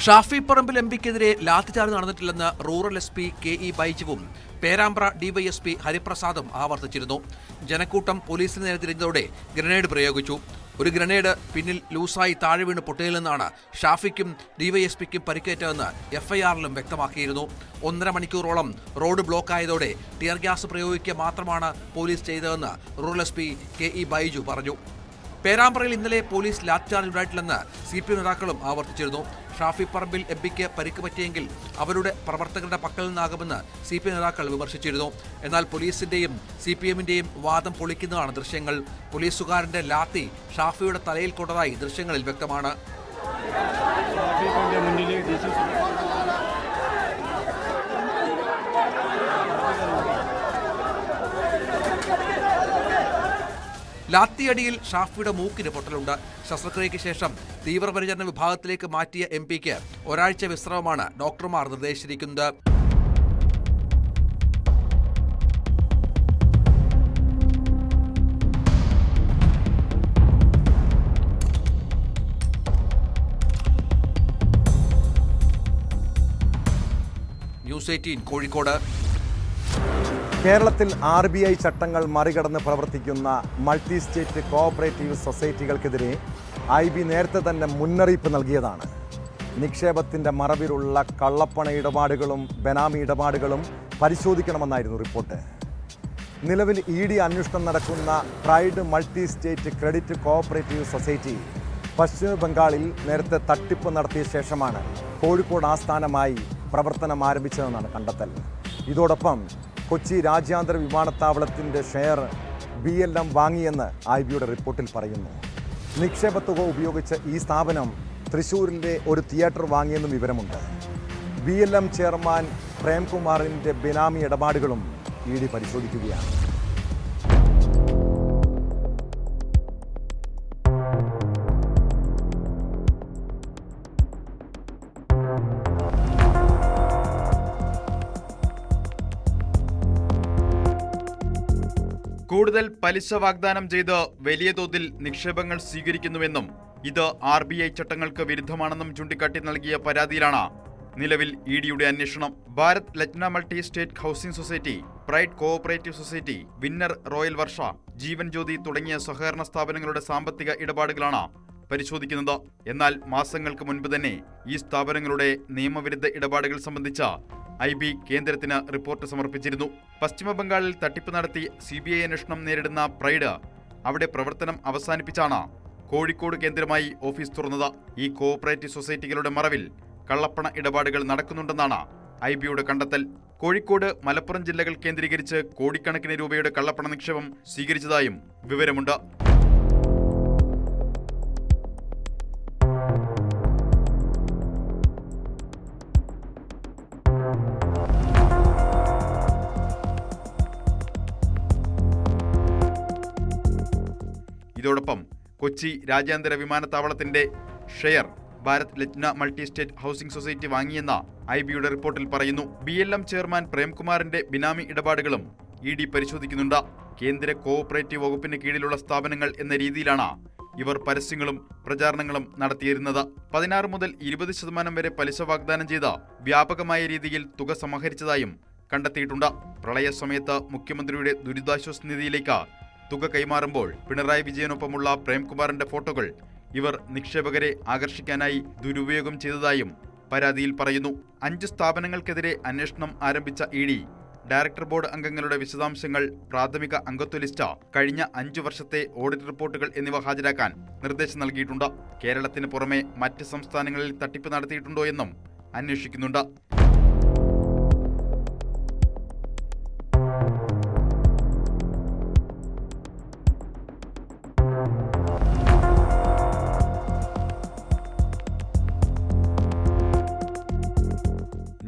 ഷാഫി പറമ്പിൽ MPക്കെതിരെ ലാത്തിചാർജ് നടന്നിട്ടില്ലെന്ന് റൂറൽ SP KE ബൈജുവും പേരാമ്പ്ര DYSP ഹരിപ്രസാദും ആവർത്തിച്ചിരുന്നു. ജനക്കൂട്ടം പോലീസിന് നേരെ തിരിഞ്ഞതോടെ ഗ്രനേഡ് പ്രയോഗിച്ചു. ഒരു ഗ്രനേഡ് പിന്നിൽ ലൂസായി താഴെ വീണ് പൊട്ടിയിൽ നിന്നാണ് ഷാഫിക്കും DYSPക്കും പരിക്കേറ്റതെന്ന് FIR-ലും വ്യക്തമാക്കിയിരുന്നു. 1.5 മണിക്കൂറോളം റോഡ് ബ്ലോക്കായതോടെ ടിയർ ഗ്യാസ് പ്രയോഗിക്കുക മാത്രമാണ് പോലീസ് ചെയ്തതെന്ന് റൂറൽ SP KE ബൈജു പറഞ്ഞു. പേരാമ്പ്രയിൽ ഇന്നലെ പോലീസ് ലാത്തിചാർജ് ഉണ്ടായിട്ടില്ലെന്ന് CPM നേതാക്കളും ആവർത്തിച്ചിരുന്നു. ഷാഫി പറമ്പിൽ MPക്ക് പരിക്ക് പറ്റിയെങ്കിൽ അവരുടെ പ്രവർത്തകരുടെ പക്കൽ നിന്നാകുമെന്ന് CPM നേതാക്കൾ വിമർശിച്ചിരുന്നു. എന്നാൽ പോലീസിന്റെയും CPM-ന്റെയും വാദം പൊളിക്കുന്നതാണ് ദൃശ്യങ്ങൾ. പോലീസുകാരന്റെ ലാത്തി ഷാഫിയുടെ തലയിൽ കൊണ്ടതായി ദൃശ്യങ്ങളിൽ വ്യക്തമാണ്. ലാത്തിയടിയിൽ ഷാഫിയുടെ മൂക്കിന് പൊട്ടലുണ്ട്. ശസ്ത്രക്രിയയ്ക്ക് ശേഷം തീവ്രപരിചരണ വിഭാഗത്തിലേക്ക് മാറ്റിയ MPക്ക് ഒരാഴ്ച വിശ്രമമാണ് ഡോക്ടർമാർ നിർദ്ദേശിച്ചിരിക്കുന്നത്. ന്യൂസ് 18 കോഴിക്കോട്. കേരളത്തിൽ RBI ചട്ടങ്ങൾ മറികടന്ന് പ്രവർത്തിക്കുന്ന മൾട്ടി സ്റ്റേറ്റ് കോഓപ്പറേറ്റീവ് സൊസൈറ്റികൾക്കെതിരെ IB നേരത്തെ തന്നെ മുന്നറിയിപ്പ് നൽകിയതാണ്. നിക്ഷേപത്തിൻ്റെ മറവിലുള്ള കള്ളപ്പണ ഇടപാടുകളും ബെനാമി ഇടപാടുകളും പരിശോധിക്കണമെന്നായിരുന്നു റിപ്പോർട്ട്. നിലവിൽ ED അന്വേഷണം നടക്കുന്ന pride multi state credit cooperative society പശ്ചിമ ബംഗാളിൽ നേരത്തെ തട്ടിപ്പ് നടത്തിയ ശേഷമാണ് കോഴിക്കോട് ആസ്ഥാനമായി പ്രവർത്തനം ആരംഭിച്ചതെന്നാണ് കണ്ടെത്തൽ. ഇതോടൊപ്പം കൊച്ചി രാജ്യാന്തര വിമാനത്താവളത്തിൻ്റെ ഷെയർ BLM വാങ്ങിയെന്ന് IBയുടെ റിപ്പോർട്ടിൽ പറയുന്നു. നിക്ഷേപ തുക ഉപയോഗിച്ച് ഈ സ്ഥാപനം തൃശ്ശൂരിലെ ഒരു തിയേറ്റർ വാങ്ങിയെന്നും വിവരമുണ്ട്. BLM ചെയർമാൻ പ്രേംകുമാറിൻ്റെ ബിനാമി ഇടപാടുകളും ED പരിശോധിക്കുകയാണ്. കൂടുതൽ പലിശ വാഗ്ദാനം ചെയ്ത് വലിയ തോതിൽ നിക്ഷേപങ്ങൾ സ്വീകരിക്കുന്നുവെന്നും ഇത് RBI ചട്ടങ്ങൾക്ക് വിരുദ്ധമാണെന്നും ചൂണ്ടിക്കാട്ടി നൽകിയ പരാതിയിലാണ് നിലവിൽ EDയുടെ അന്വേഷണം. Bharat Lajna multi state housing society, pride cooperative society, winner royal Varsha, Jeevan Jyothi തുടങ്ങിയ സഹകരണ സ്ഥാപനങ്ങളുടെ സാമ്പത്തിക ഇടപാടുകളാണ് പരിശോധിക്കുന്നത്. എന്നാൽ മാസങ്ങൾക്ക് മുൻപ് തന്നെ ഈ സ്ഥാപനങ്ങളുടെ നിയമവിരുദ്ധ ഇടപാടുകൾ സംബന്ധിച്ച IB കേന്ദ്രത്തിന് റിപ്പോർട്ട് സമർപ്പിച്ചിരുന്നു. പശ്ചിമ ബംഗാളിൽ തട്ടിപ്പ് നടത്തി CBI അന്വേഷണം നേരിടുന്ന പ്രൈഡ് അവിടെ പ്രവർത്തനം അവസാനിപ്പിച്ചാണ് കോഴിക്കോട് കേന്ദ്രമായി ഓഫീസ് തുറന്നത്. ഈ കോഓപ്പറേറ്റീവ് സൊസൈറ്റികളുടെ മറവിൽ കള്ളപ്പണ ഇടപാടുകൾ നടക്കുന്നുണ്ടെന്നാണ് IBയുടെ കണ്ടെത്തൽ. കോഴിക്കോട്, മലപ്പുറം ജില്ലകൾ കേന്ദ്രീകരിച്ച് കോടിക്കണക്കിന് രൂപയുടെ കള്ളപ്പണ നിക്ഷേപം സ്വീകരിച്ചതായും വിവരമുണ്ട്. ഇതോടൊപ്പം കൊച്ചി രാജ്യാന്തര വിമാനത്താവളത്തിന്റെ share Bharat Lajna multi state housing society വാങ്ങിയെന്ന IBയുടെ റിപ്പോർട്ടിൽ പറയുന്നു. BLM ചെയർമാൻ പ്രേംകുമാറിന്റെ ബിനാമി ഇടപാടുകളും ED പരിശോധിക്കുന്നുണ്ട്. കേന്ദ്ര കോഓപ്പറേറ്റീവ് വകുപ്പിന് കീഴിലുള്ള സ്ഥാപനങ്ങൾ എന്ന രീതിയിലാണ് ഇവർ പരസ്യങ്ങളും പ്രചാരണങ്ങളും നടത്തിയിരുന്നത്. 16 മുതൽ 20% വരെ പലിശ വാഗ്ദാനം ചെയ്ത് വ്യാപകമായ രീതിയിൽ തുക സമാഹരിച്ചതായും കണ്ടെത്തിയിട്ടുണ്ട്. പ്രളയ സമയത്ത് മുഖ്യമന്ത്രിയുടെ ദുരിതാശ്വാസ നിധിയിലേക്ക് തുക കൈമാറുമ്പോൾ പിണറായി വിജയനൊപ്പമുള്ള പ്രേംകുമാറിന്റെ ഫോട്ടോകൾ ഇവർ നിക്ഷേപകരെ ആകർഷിക്കാനായി ദുരുപയോഗം ചെയ്തതായും പരാതിയിൽ പറയുന്നു. 5 സ്ഥാപനങ്ങൾക്കെതിരെ അന്വേഷണം ആരംഭിച്ച ED ഡയറക്ടർ ബോർഡ് അംഗങ്ങളുടെ വിശദാംശങ്ങൾ, പ്രാഥമിക അംഗത്വ ലിസ്റ്റ്, കഴിഞ്ഞ 5 വർഷത്തെ ഓഡിറ്റ് റിപ്പോർട്ടുകൾ എന്നിവ ഹാജരാക്കാൻ നിർദ്ദേശം നൽകിയിട്ടുണ്ട്. കേരളത്തിന് പുറമെ മറ്റ് സംസ്ഥാനങ്ങളിൽ തട്ടിപ്പ് നടത്തിയിട്ടുണ്ടോ എന്നും അന്വേഷിക്കുന്നുണ്ട്.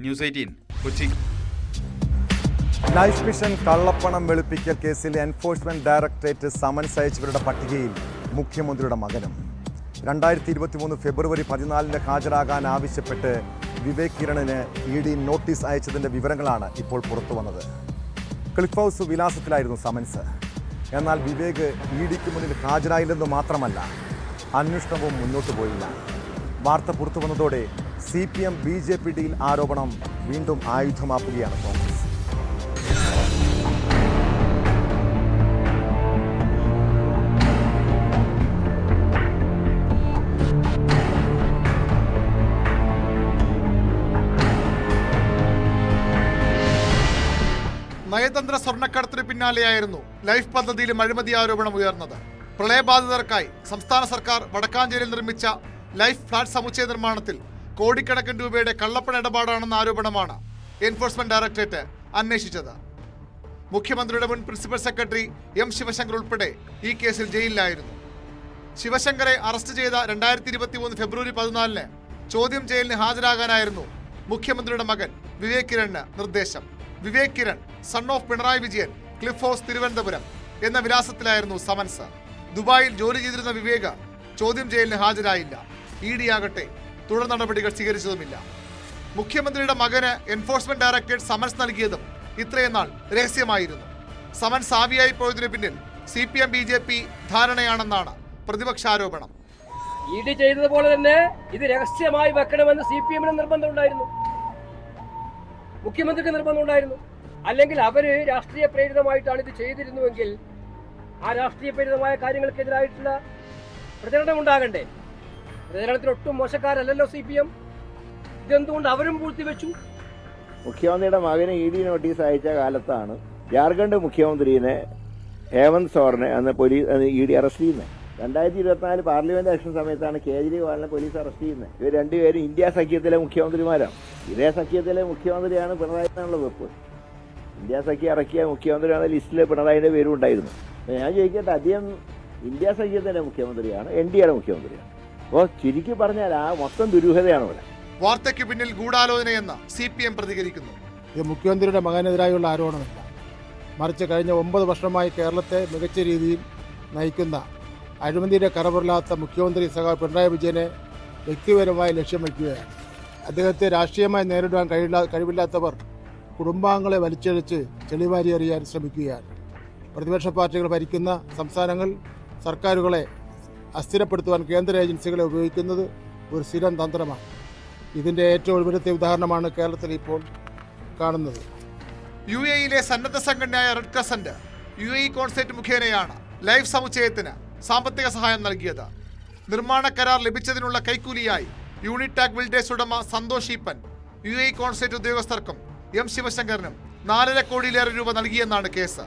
ന്യൂസ് 18 കൊച്ചി. ലൈഫ് മിഷൻ കള്ളപ്പണം വെളുപ്പിക്കൽ കേസിൽ എൻഫോഴ്സ്മെന്റ് ഡയറക്ടറേറ്റ് സമൻസ് അയച്ചവരുടെ പട്ടികയിൽ മുഖ്യമന്ത്രിയുടെ മകനും. 2023 ഫെബ്രുവരി 14 ഹാജരാകാൻ ആവശ്യപ്പെട്ട് വിവേക് കിരണിന് ED നോട്ടീസ് അയച്ചതിൻ്റെ വിവരങ്ങളാണ് ഇപ്പോൾ പുറത്തു വന്നത്. ക്ലിഫ് ഹൗസ് വിലാസത്തിലായിരുന്നു സമൻസ്. എന്നാൽ വിവേക് EDക്ക് മുന്നിൽ ഹാജരായില്ലെന്ന് മാത്രമല്ല, അന്വേഷണവും മുന്നോട്ട് പോയില്ല. വാർത്ത പുറത്തു വന്നതോടെ CPM BJP ഡീൽ ആരോപണം വീണ്ടും ആയുധമാക്കുകയാണ് കോൺഗ്രസ്. നയതന്ത്ര സ്വർണ്ണക്കടത്തിന് പിന്നാലെയായിരുന്നു ലൈഫ് പദ്ധതിയിലും അഴിമതി ആരോപണം ഉയർന്നത്. പ്രളയബാധിതർക്കായി സംസ്ഥാന സർക്കാർ വടക്കാഞ്ചേരിയിൽ നിർമ്മിച്ച ലൈഫ് ഫ്ളാറ്റ് സമുച്ചയ നിർമ്മാണത്തിൽ കോടിക്കണക്കിന് രൂപയുടെ കള്ളപ്പണ ഇടപാടാണെന്ന ആരോപണമാണ് എൻഫോഴ്സ്മെന്റ് ഡയറക്ടറേറ്റ് അന്വേഷിച്ചത്. മുഖ്യമന്ത്രിയുടെ മുൻ പ്രിൻസിപ്പൽ സെക്രട്ടറി M. ശിവശങ്കർ ഉൾപ്പെടെ ഈ കേസിൽ ജയിലിലായിരുന്നു. ശിവശങ്കറെ അറസ്റ്റ് ചെയ്ത 2023 ഫെബ്രുവരി 14 ചോദ്യം ചെയ്യലിന് ഹാജരാകാനായിരുന്നു മുഖ്യമന്ത്രിയുടെ മകൻ വിവേക് കിരണിന് നിർദ്ദേശം. Vivek Kiran, son of Pinarayi Vijayan, Cliff House, Thiruvananthapuram എന്ന വിലാസത്തിലായിരുന്നു സമൻസ്. ദുബായിൽ ജോലി ചെയ്തിരുന്ന വിവേക് ചോദ്യം ചെയ്യലിന് ഹാജരായില്ല. ED ആകട്ടെ തുടർ നടപടികൾ സ്വീകരിച്ചതുമില്ല. മുഖ്യമന്ത്രിയുടെ മകന് എൻഫോഴ്സ്മെന്റ് ഡയറക്ടറേറ്റ് സമൻസ് നൽകിയതും ഇത്രയും നാൾ രഹസ്യമായിരുന്നു. സമൻസ് ആവിയായി പോയതിനു പിന്നിൽ CPM BJP ധാരണയാണെന്നാണ് പ്രതിപക്ഷ ആരോപണം. ED ചെയ്തതുപോലെ തന്നെ ഇത് രഹസ്യമായി വെക്കണമെന്ന് CPM-ന് നിർബന്ധമുണ്ടായിരുന്നു, മുഖ്യമന്ത്രിക്ക് നിർബന്ധമുണ്ടായിരുന്നു. അല്ലെങ്കിൽ അവര് രാഷ്ട്രീയ പ്രേരിതമായിട്ടാണ് ഇത് ചെയ്തിരുന്നുവെങ്കിൽ ആ രാഷ്ട്രീയ പ്രേരിതമായ കാര്യങ്ങൾക്കെതിരായിട്ടുള്ള പ്രചരണം ഉണ്ടാകണ്ടേ? പ്രചരണത്തിൽ ഒട്ടും മോശക്കാരല്ലല്ലോ CPM. ഇതെന്തുകൊണ്ട് അവരും പൂഴ്ത്തിവെച്ചു? മുഖ്യമന്ത്രിയുടെ മകന് ED നോട്ടീസ് അയച്ച കാലത്താണ് ജാർഖണ്ഡ് മുഖ്യമന്ത്രിനെ ഹേമന്ത് സോറനെ അന്ന് ED അറസ്റ്റ് ചെയ്യുന്നത്. 2024 പാർലമെന്റ് ഇലക്ഷൻ സമയത്താണ് കേജ്രിവാളിനെ പോലീസ് അറസ്റ്റ് ചെയ്യുന്നത്. ഇവർ രണ്ടുപേരും ഇന്ത്യ സഖ്യത്തിലെ മുഖ്യമന്ത്രിമാരാണ്. ഇതേ സഖ്യത്തിലെ മുഖ്യമന്ത്രിയാണ് പിണറായി എന്നുള്ള വെപ്പ്. ഇന്ത്യ സഖ്യം ഇറക്കിയ മുഖ്യമന്ത്രിയാണ് ലിസ്റ്റിൽ പിണറായിയുടെ പേരും ഉണ്ടായിരുന്നു. ഞാൻ ചോദിക്കട്ടെ, അദ്ദേഹം ഇന്ത്യ സഖ്യത്തിന്റെ മുഖ്യമന്ത്രിയാണ്, NDAയുടെ മുഖ്യമന്ത്രിയാണ്. അപ്പോൾ ചുരുക്കി പറഞ്ഞാൽ ആ മൊത്തം ദുരൂഹതയാണ് ഇവിടെ. വാർത്തയ്ക്ക് പിന്നിൽ ഗൂഢാലോചനയെന്ന് CPM പ്രതികരിക്കുന്നു. ഇത് മുഖ്യമന്ത്രിയുടെ മകനെതിരായുള്ള ആരോപണമല്ല, മറിച്ച് കഴിഞ്ഞ 9 വർഷമായി കേരളത്തെ മികച്ച രീതിയിൽ നയിക്കുന്ന അഴിമതിയുടെ കറപുരലാത്ത മുഖ്യമന്ത്രി സഖാവ് പിണറായി വിജയനെ വ്യക്തിപരമായി ലക്ഷ്യം വയ്ക്കുകയാണ്. അദ്ദേഹത്തെ രാഷ്ട്രീയമായി നേരിടാൻ കഴിവില്ലാത്തവർ കുടുംബാംഗങ്ങളെ വലിച്ചഴിച്ച് ചെളിവാരി എറിയാൻ ശ്രമിക്കുകയാണ്. പ്രതിപക്ഷ പാർട്ടികൾ ഭരിക്കുന്ന സംസ്ഥാനങ്ങൾ സർക്കാരുകളെ അസ്ഥിരപ്പെടുത്തുവാൻ കേന്ദ്ര ഏജൻസികളെ ഉപയോഗിക്കുന്നത് ഒരു സ്ഥിരം തന്ത്രമാണ്. ഇതിൻ്റെ ഏറ്റവും ഒടുവിലത്തെ ഉദാഹരണമാണ് കേരളത്തിൽ ഇപ്പോൾ കാണുന്നത്. UAE സന്നദ്ധ സംഘടനയായ റെഡ് ക്രസന്റ് UAE കോൺസുലേറ്റ് മുഖേനയാണ് ലൈഫ് സമുച്ചയത്തിന് സാമ്പത്തിക സഹായം നൽകിയത്. നിർമ്മാണ കരാർ ലഭിച്ചതിനുള്ള കൈക്കൂലിയായി യൂണിടാക് ബിൽഡേഴ്സ് ഉടമ സന്തോഷ് ഈപ്പൻ UAE കോൺസുലേറ്റ് ഉദ്യോഗസ്ഥർക്കും M ശിവശങ്കറിനും 4.5 കോടിയിലേറെ രൂപ നൽകിയെന്നാണ് കേസ്.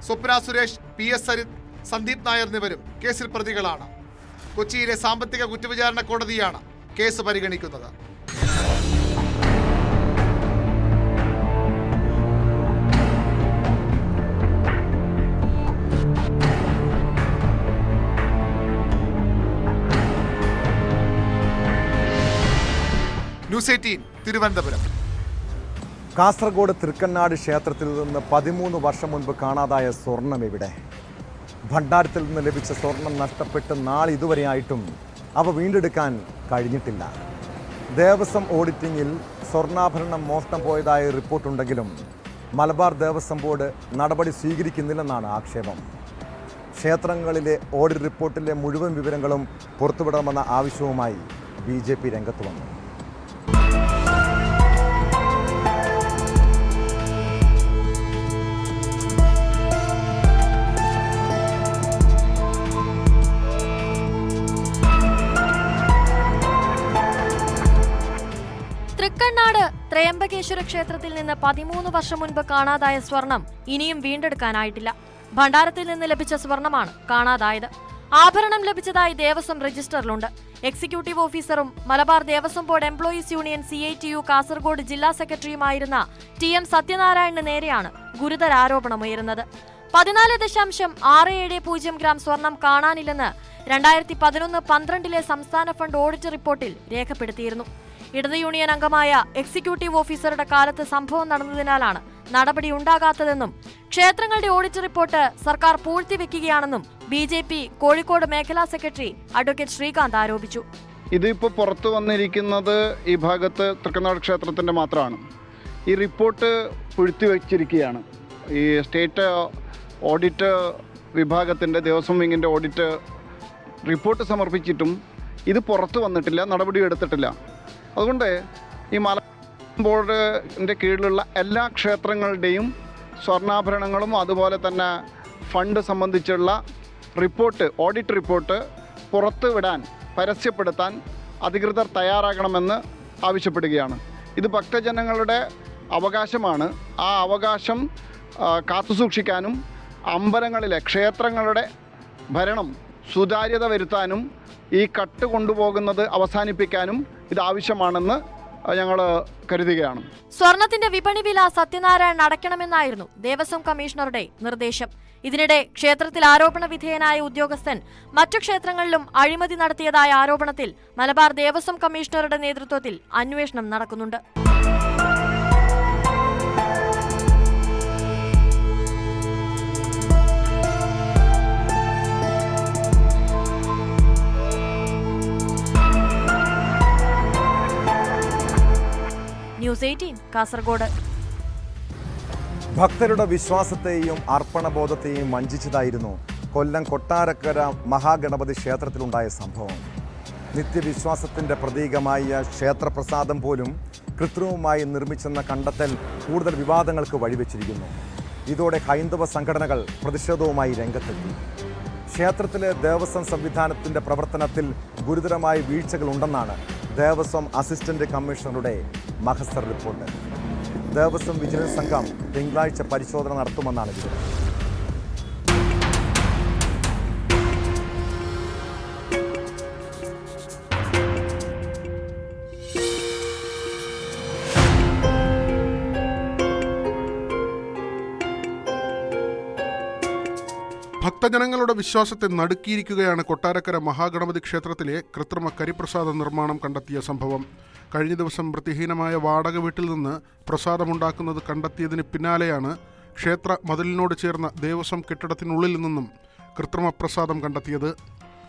സ്വപ്ന സുരേഷ്, PS സരിത്, സന്ദീപ് നായർ എന്നിവരും കേസിൽ പ്രതികളാണ്. കൊച്ചിയിലെ സാമ്പത്തിക കുറ്റവിചാരണ കോടതിയാണ് കേസ് പരിഗണിക്കുന്നത്. ന്യൂസ് 18 തിരുവനന്തപുരം. കാസർഗോഡ് തൃക്കണ്ണാട് ക്ഷേത്രത്തിൽ നിന്ന് 13 വർഷം മുൻപ് കാണാതായ സ്വർണം എവിടെ? ഭണ്ഡാരത്തിൽ നിന്ന് ലഭിച്ച സ്വർണം നഷ്ടപ്പെട്ട് നാളിതുവരെയായിട്ടും അവ വീണ്ടെടുക്കാൻ കഴിഞ്ഞിട്ടില്ല. ദേവസ്വം ഓഡിറ്റിങ്ങിൽ സ്വർണ്ണാഭരണം മോഷണം പോയതായ റിപ്പോർട്ടുണ്ടെങ്കിലും മലബാർ ദേവസ്വം ബോർഡ് നടപടി സ്വീകരിക്കുന്നില്ലെന്നാണ് ആക്ഷേപം. ക്ഷേത്രങ്ങളിലെ ഓഡിറ്റ് റിപ്പോർട്ടിലെ മുഴുവൻ വിവരങ്ങളും പുറത്തുവിടണമെന്ന ആവശ്യവുമായി BJP രംഗത്ത് വന്നു. തൃക്കണ്ണാട് ത്രയംബകേശ്വര ക്ഷേത്രത്തിൽ നിന്ന് 13 വർഷം മുൻപ് കാണാതായ സ്വർണം ഇനിയും വീണ്ടെടുക്കാനായിട്ടില്ല. ഭണ്ഡാരത്തിൽ നിന്ന് ലഭിച്ച സ്വർണമാണ് കാണാതായത്. ആഭരണം ലഭിച്ചതായി ദേവസ്വം രജിസ്റ്ററിലുണ്ട്. എക്സിക്യൂട്ടീവ് ഓഫീസറും Malabar Devaswom board employees union CITU Kasaragod ജില്ലാ സെക്രട്ടറിയുമായിരുന്ന TM സത്യനാരായണന് നേരെയാണ് ഗുരുതര ആരോപണമുയരുന്നത്. 14.670 ഗ്രാം സ്വർണം കാണാനില്ലെന്ന് 2011-12 സംസ്ഥാന ഫണ്ട് ഓഡിറ്റ് റിപ്പോർട്ടിൽ രേഖപ്പെടുത്തിയിരുന്നു. ഇടത് യൂണിയൻ അംഗമായ എക്സിക്യൂട്ടീവ് ഓഫീസറുടെ കാലത്ത് സംഭവം നടന്നതിനാലാണ് നടപടി ഉണ്ടാകാത്തതെന്നും ക്ഷേത്രങ്ങളുടെ ഓഡിറ്റ് റിപ്പോർട്ട് സർക്കാർ പൂഴ്ത്തിവെക്കുകയാണെന്നും BJP കോഴിക്കോട് മേഖലാ സെക്രട്ടറി അഡ്വക്കേറ്റ് ശ്രീകാന്ത് ആരോപിച്ചു. ഇതിപ്പോൾ പുറത്തു വന്നിരിക്കുന്നത് ഈ ഭാഗത്ത് തൃക്കണ്ണാട് ക്ഷേത്രത്തിൻ്റെ മാത്രമാണ്. ഈ റിപ്പോർട്ട് പൂഴ്ത്തിവെച്ചിരിക്കുകയാണ്. ഈ സ്റ്റേറ്റ് ഓഡിറ്റ് വിഭാഗത്തിൻ്റെ ദേവസ്വം വിങ്ങിൻ്റെ ഓഡിറ്റ് റിപ്പോർട്ട് സമർപ്പിച്ചിട്ടും ഇത് പുറത്തു വന്നിട്ടില്ല, നടപടി എടുത്തിട്ടില്ല. അതുകൊണ്ട് ഈ മലബാർ ബോർഡിൻ്റെ കീഴിലുള്ള എല്ലാ ക്ഷേത്രങ്ങളുടെയും സ്വർണ്ണാഭരണങ്ങളും അതുപോലെ തന്നെ ഫണ്ട് സംബന്ധിച്ചുള്ള റിപ്പോർട്ട്, ഓഡിറ്റ് റിപ്പോർട്ട് പുറത്തു വിടാൻ, പരസ്യപ്പെടുത്താൻ അധികൃതർ തയ്യാറാകണമെന്ന് ആവശ്യപ്പെടുകയാണ്. ഇത് ഭക്തജനങ്ങളുടെ അവകാശമാണ്. ആ അവകാശം കാത്തുസൂക്ഷിക്കാനും അമ്പലങ്ങളിലെ ക്ഷേത്രങ്ങളുടെ ഭരണം സുതാര്യത വരുത്താനും ഈ കട്ട് കൊണ്ടുപോകുന്നത് അവസാനിപ്പിക്കാനും ഇത് ആവശ്യമാണെന്ന് ഞങ്ങൾ കരുതുകയാണ്. സ്വർണത്തിന്റെ വിപണി വില സത്യനാരായണൻ അടയ്ക്കണമെന്നായിരുന്നു ദേവസ്വം കമ്മീഷണറുടെ നിർദ്ദേശം. ഇതിനിടെ ക്ഷേത്രത്തിൽ ആരോപണ വിധേയനായ ഉദ്യോഗസ്ഥൻ മറ്റു ക്ഷേത്രങ്ങളിലും അഴിമതി നടത്തിയതായ ആരോപണത്തിൽ മലബാർ ദേവസ്വം കമ്മീഷണറുടെ നേതൃത്വത്തിൽ അന്വേഷണം നടക്കുന്നുണ്ട്. ന്യൂസ് 18 കാസർഗോഡ്. ഭക്തരുടെ വിശ്വാസത്തെയും അർപ്പണബോധത്തെയും വഞ്ചിച്ചതായിരുന്നു കൊല്ലം കൊട്ടാരക്കര മഹാഗണപതി ക്ഷേത്രത്തിലുണ്ടായ സംഭവം. നിത്യവിശ്വാസത്തിൻ്റെ പ്രതീകമായ ക്ഷേത്രപ്രസാദം പോലും കൃത്രിമമായി നിർമ്മിച്ചെന്ന കണ്ടെത്തൽ കൂടുതൽ വിവാദങ്ങൾക്ക് വഴിവെച്ചിരിക്കുന്നു. ഇതോടെ ഹൈന്ദവ സംഘടനകൾ പ്രതിഷേധവുമായി രംഗത്തെത്തി. ക്ഷേത്രത്തിലെ ദേവസ്വം സംവിധാനത്തിൻ്റെ പ്രവർത്തനത്തിൽ ഗുരുതരമായ വീഴ്ചകളുണ്ടെന്നാണ് ദേവസ്വം അസിസ്റ്റന്റ് കമ്മീഷണറുടെ മഹസർ റിപ്പോർട്ട്. ദേവസ്വം വിജിലൻസ് സംഘം തിങ്കളാഴ്ച പരിശോധന നടത്തുമെന്നാണ് വിവരം. ഭക്തജനങ്ങളുടെ വിശ്വാസത്തെ നടുക്കിയിരിക്കുകയാണ് കൊട്ടാരക്കര മഹാഗണപതി ക്ഷേത്രത്തിലെ കൃത്രിമ കരിപ്രസാദ നിർമ്മാണം കണ്ടെത്തിയ സംഭവം. കഴിഞ്ഞ ദിവസം വൃത്തിഹീനമായ വാടക വീട്ടിൽ നിന്ന് പ്രസാദമുണ്ടാക്കുന്നത് കണ്ടെത്തിയതിന് പിന്നാലെയാണ് ക്ഷേത്ര മതിലിനോട് ചേർന്ന ദേവസ്വം കെട്ടിടത്തിനുള്ളിൽ നിന്നും കൃത്രിമ പ്രസാദം കണ്ടെത്തിയത്.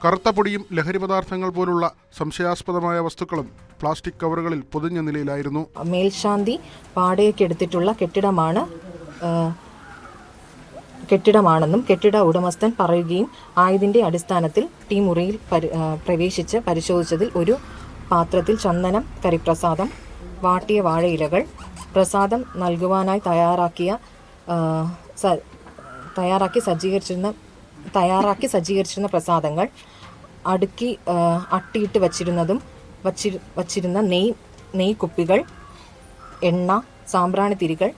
കറുത്ത പൊടിയും ലഹരി പദാർത്ഥങ്ങൾ പോലുള്ള സംശയാസ്പദമായ വസ്തുക്കളും പ്ലാസ്റ്റിക് കവറുകളിൽ പൊതിഞ്ഞ നിലയിലായിരുന്നു. മേൽശാന്തി വാടകയ്ക്കെടുത്തിട്ടുള്ള കെട്ടിടമാണെന്നും കെട്ടിട ഉടമസ്ഥൻ പറയുകയും ആയതിൻ്റെ അടിസ്ഥാനത്തിൽ ടീം മുറിയിൽ പ്രവേശിച്ച് പരിശോധിച്ചതിൽ ഒരു പാത്രത്തിൽ ചന്ദനം, കരിപ്രസാദം, വാട്ടിയ വാഴയിലകൾ, പ്രസാദം നൽകുവാനായി തയ്യാറാക്കി സജ്ജീകരിച്ചിരുന്ന പ്രസാദങ്ങൾ, അട്ടിയിട്ട് വച്ചിരുന്ന നെയ് കുപ്പികൾ, എണ്ണ, സാമ്പ്രാണിത്തിരികൾ,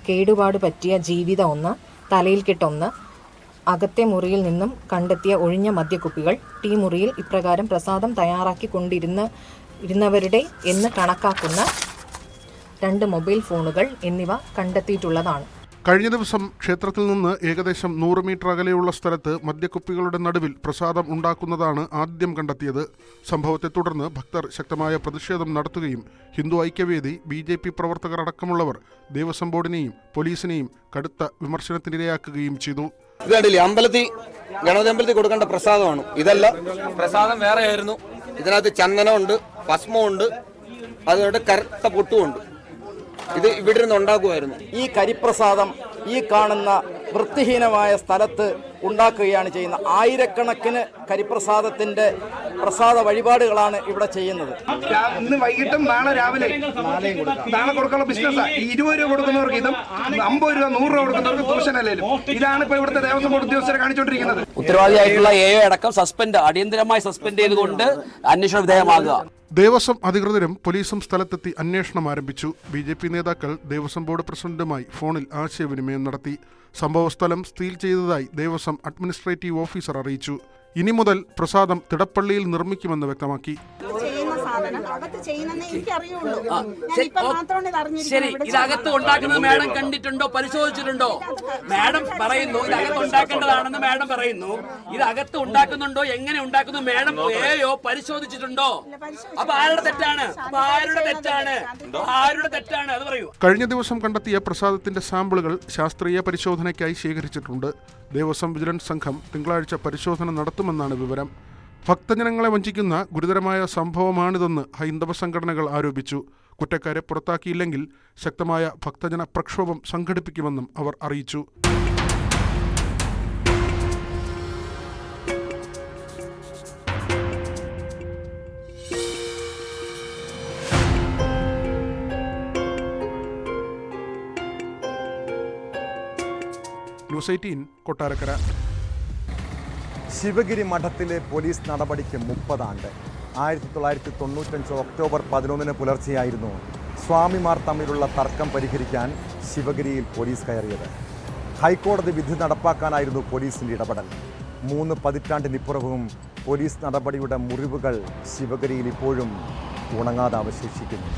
കേടുപാട് പറ്റിയ ജീവിത 1, തലയിൽ കെട്ടൊന്ന്, അകത്തെ മുറിയിൽ നിന്നും കണ്ടെത്തിയ ഒഴിഞ്ഞ മദ്യക്കുപ്പികൾ, ടീ മുറിയിൽ ഇപ്രകാരം പ്രസാദം തയ്യാറാക്കിക്കൊണ്ടിരുന്നവരുടെ എന്ന് കണക്കാക്കുന്ന 2 മൊബൈൽ ഫോണുകൾ എന്നിവ കണ്ടെത്തിയിട്ടുള്ളതാണ്. കഴിഞ്ഞ ദിവസം ക്ഷേത്രത്തിൽ നിന്ന് ഏകദേശം 100 മീറ്റർ അകലെയുള്ള സ്ഥലത്ത് മദ്യക്കുപ്പികളുടെ നടുവിൽ പ്രസാദം ഉണ്ടാക്കുന്നതാണ് ആദ്യം കണ്ടെത്തിയത്. സംഭവത്തെ തുടർന്ന് ഭക്തർ ശക്തമായ പ്രതിഷേധം നടത്തുകയും ഹിന്ദു ഐക്യവേദി, BJP പ്രവർത്തകർ അടക്കമുള്ളവർ ദേവസ്വം ബോർഡിനെയും പോലീസിനെയും കടുത്ത വിമർശനത്തിനിരയാക്കുകയും ചെയ്തു. ഇതല്ലേ ഗണപതി അമ്പലത്തിൽ കൊടുക്കേണ്ട പ്രസാദമാണ്. ഇതല്ല, പ്രസാദം വേറെയായിരുന്നു. ഇതിനകത്ത് ചന്ദനമുണ്ട്, ഭസ്മമുണ്ട്, അതുകൊണ്ട് കറുത്ത പൊട്ടുമുണ്ട്. ഇത് ഇവിടെ നിന്ന് ഉണ്ടാക്കുമായിരുന്നു. ഈ കരിപ്രസാദം ഈ കാണുന്ന വൃത്തിഹീനമായ സ്ഥലത്ത് ഉണ്ടാക്കുകയാണ് ചെയ്യുന്നത്. ആയിരക്കണക്കിന് കരിപ്രസാദത്തിന്റെ പ്രസാദ വഴിപാടുകളാണ് ഇവിടെ ചെയ്യുന്നത്. ഇന്ന് വൈകിട്ടും നാളെ രാവിലെ നാളെ കൊടുക്കാനുള്ള ബിസിനസ്സാണ്. 20 രൂപ കൊടുക്കുന്നവർക്ക് ഇതും 50 രൂപ 100 രൂപ കൊടുക്കുന്നവർക്ക് ട്യൂഷനല്ലേലും. ഇതാണ് ഇപ്പോൾ ഇവിടുത്തെ ദേവസ്വം ബോർഡ് ഉദ്യോഗസ്ഥരെ കാണിച്ചുകൊണ്ടിരിക്കുന്നത്. ഉത്തരവാദിയായിട്ടുള്ള AO അടക്കം അടിയന്തരമായി സസ്പെൻഡ് ചെയ്തുകൊണ്ട് അന്വേഷണ വിധേയമാകുക. ദേവസ്വം അധികൃതരും പോലീസും സ്ഥലത്തെത്തി അന്വേഷണം ആരംഭിച്ചു. BJP നേതാക്കൾ ദേവസ്വം ബോർഡ് പ്രസിഡന്റുമായി ഫോണിൽ ആശയവിനിമയം നടത്തി. സംഭവസ്ഥലം സീൽ ചെയ്തതായി ദേവസ്വം അഡ്മിനിസ്ട്രേറ്റീവ് ഓഫീസർ അറിയിച്ചു. ഇനി മുതൽ പ്രസാദം തിടപ്പള്ളിയിൽ നിർമ്മിക്കുമെന്ന് വ്യക്തമാക്കി. ശരി, ഇതകത്ത് ഉണ്ടാക്കുന്നത് മാഡം കണ്ടിട്ടുണ്ടോ, പരിശോധിച്ചിട്ടുണ്ടോ? മാഡം പറയുന്നു ഇതകത്ത് ഉണ്ടാക്കേണ്ടതാണെന്ന് മാഡം പറയുന്നു. ഇതകത്ത് ഉണ്ടാക്കുന്നുണ്ടോ, എങ്ങനെ ഉണ്ടാക്കുന്നു മാഡം പരിശോധിച്ചിട്ടുണ്ടോ? അപ്പൊ ആരുടെ തെറ്റാണ്? അത് പറയൂ. കഴിഞ്ഞ ദിവസം കണ്ടെത്തിയ പ്രസാദത്തിന്റെ സാമ്പിളുകൾ ശാസ്ത്രീയ പരിശോധനയ്ക്കായി ശേഖരിച്ചിട്ടുണ്ട്. ദേവസ്വം വിജിലൻസ് സംഘം തിങ്കളാഴ്ച പരിശോധന നടത്തുമെന്നാണ് വിവരം. ഭക്തജനങ്ങളെ വഞ്ചിക്കുന്ന ഗുരുതരമായ സംഭവമാണിതെന്ന് ഹൈന്ദവ സംഘടനകൾ ആരോപിച്ചു. കുറ്റക്കാരെ പുറത്താക്കിയില്ലെങ്കിൽ ശക്തമായ ഭക്തജന പ്രക്ഷോഭം സംഘടിപ്പിക്കുമെന്നും അവർ അറിയിച്ചു. ന്യൂസ് 18 കൊട്ടാരക്കര. ശിവഗിരി മഠത്തിലെ പോലീസ് നടപടിക്ക് 30 ആണ്ട്. 1995 ഒക്ടോബർ 11 പുലർച്ചെയായിരുന്നു സ്വാമിമാർ തമ്മിലുള്ള തർക്കം പരിഹരിക്കാൻ ശിവഗിരിയിൽ പോലീസ് കയറിയത്. ഹൈക്കോടതി വിധി നടപ്പാക്കാനായിരുന്നു പോലീസിൻ്റെ ഇടപെടൽ. 3 പതിറ്റാണ്ടിനിപ്പുറവും പോലീസ് നടപടിയുടെ മുറിവുകൾ ശിവഗിരിയിൽ ഇപ്പോഴും ഉണങ്ങാതെ അവശേഷിക്കുന്നു.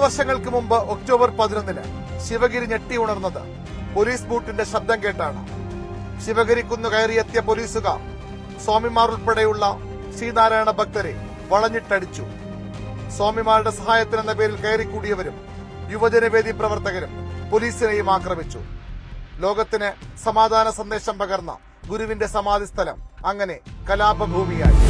വർഷങ്ങൾക്ക് മുമ്പ് ഒക്ടോബർ 11 ശിവഗിരി ഞെട്ടി ഉണർന്നത് പോലീസ് ബൂട്ടിന്റെ ശബ്ദം കേട്ടാണ്. ശിവഗിരി കുന്നു കയറിയെത്തിയ പോലീസുകാർ സ്വാമിമാർ ഉൾപ്പെടെയുള്ള ശ്രീനാരായണ ഭക്തരെ വളഞ്ഞിട്ടടിച്ചു. സ്വാമിമാരുടെ സഹായത്തിനെന്ന പേരിൽ കയറിക്കൂടിയവരും യുവജനവേദി പ്രവർത്തകരും പോലീസിനെയും ആക്രമിച്ചു. ലോകത്തിന് സമാധാന സന്ദേശം പകർന്ന ഗുരുവിന്റെ സമാധിസ്ഥലം അങ്ങനെ കലാപഭൂമിയായി.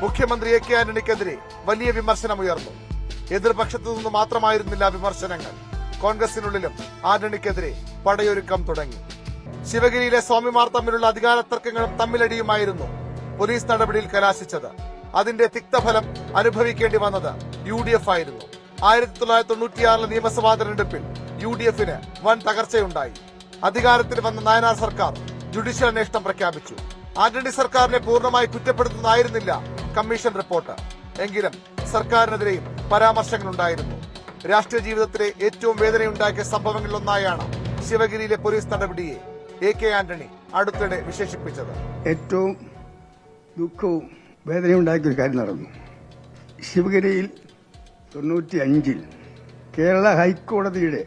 മുഖ്യമന്ത്രി എ കെ ആന്റണിക്കെതിരെ വലിയ വിമർശനമുയർന്നു. എതിർപക്ഷത്തു നിന്ന് മാത്രമായിരുന്നില്ല വിമർശനങ്ങൾ. കോൺഗ്രസിനുള്ളിലും ആന്റണിക്കെതിരെ പടയൊരുക്കം തുടങ്ങി. ശിവഗിരിയിലെ സ്വാമിമാർ തമ്മിലുള്ള അധികാര തർക്കങ്ങളും തമ്മിലടിയുമായിരുന്നു പോലീസ് നടപടിയിൽ കലാശിച്ചത്. അതിന്റെ തിക്തഫലം അനുഭവിക്കേണ്ടി വന്നത് UDF ആയിരുന്നു. 1996 നിയമസഭാ തെരഞ്ഞെടുപ്പിൽ UDFന് വൻ തകർച്ചയുണ്ടായി. അധികാരത്തിൽ വന്ന നായനാർ സർക്കാർ ജുഡീഷ്യൽ അന്വേഷണം പ്രഖ്യാപിച്ചു. ആന്റണി സർക്കാരിനെ പൂർണ്ണമായി കുറ്റപ്പെടുത്തുന്നതായിരുന്നില്ല കമ്മീഷൻ റിപ്പോർട്ട്. എങ്കിലും സർക്കാരിനെതിരെയും പരാമർശങ്ങളുണ്ടായിരുന്നു. രാഷ്ട്രീയ ജീവിതത്തിലെ ഏറ്റവും വേദനയുണ്ടാക്കിയ സംഭവങ്ങളിലൊന്നായാണ് ശിവഗിരിയിലെ പോലീസ് നടപടിയെ എ കെ ആന്റണി അടുത്തിടെ വിശേഷിപ്പിച്ചത്. ഏറ്റവും ദുഃഖവും വേദനയുണ്ടാക്കിയ ഒരു കാര്യം നടന്നു. ശിവഗിരിയിൽ 95 കേരള ഹൈക്കോടതിയുടെ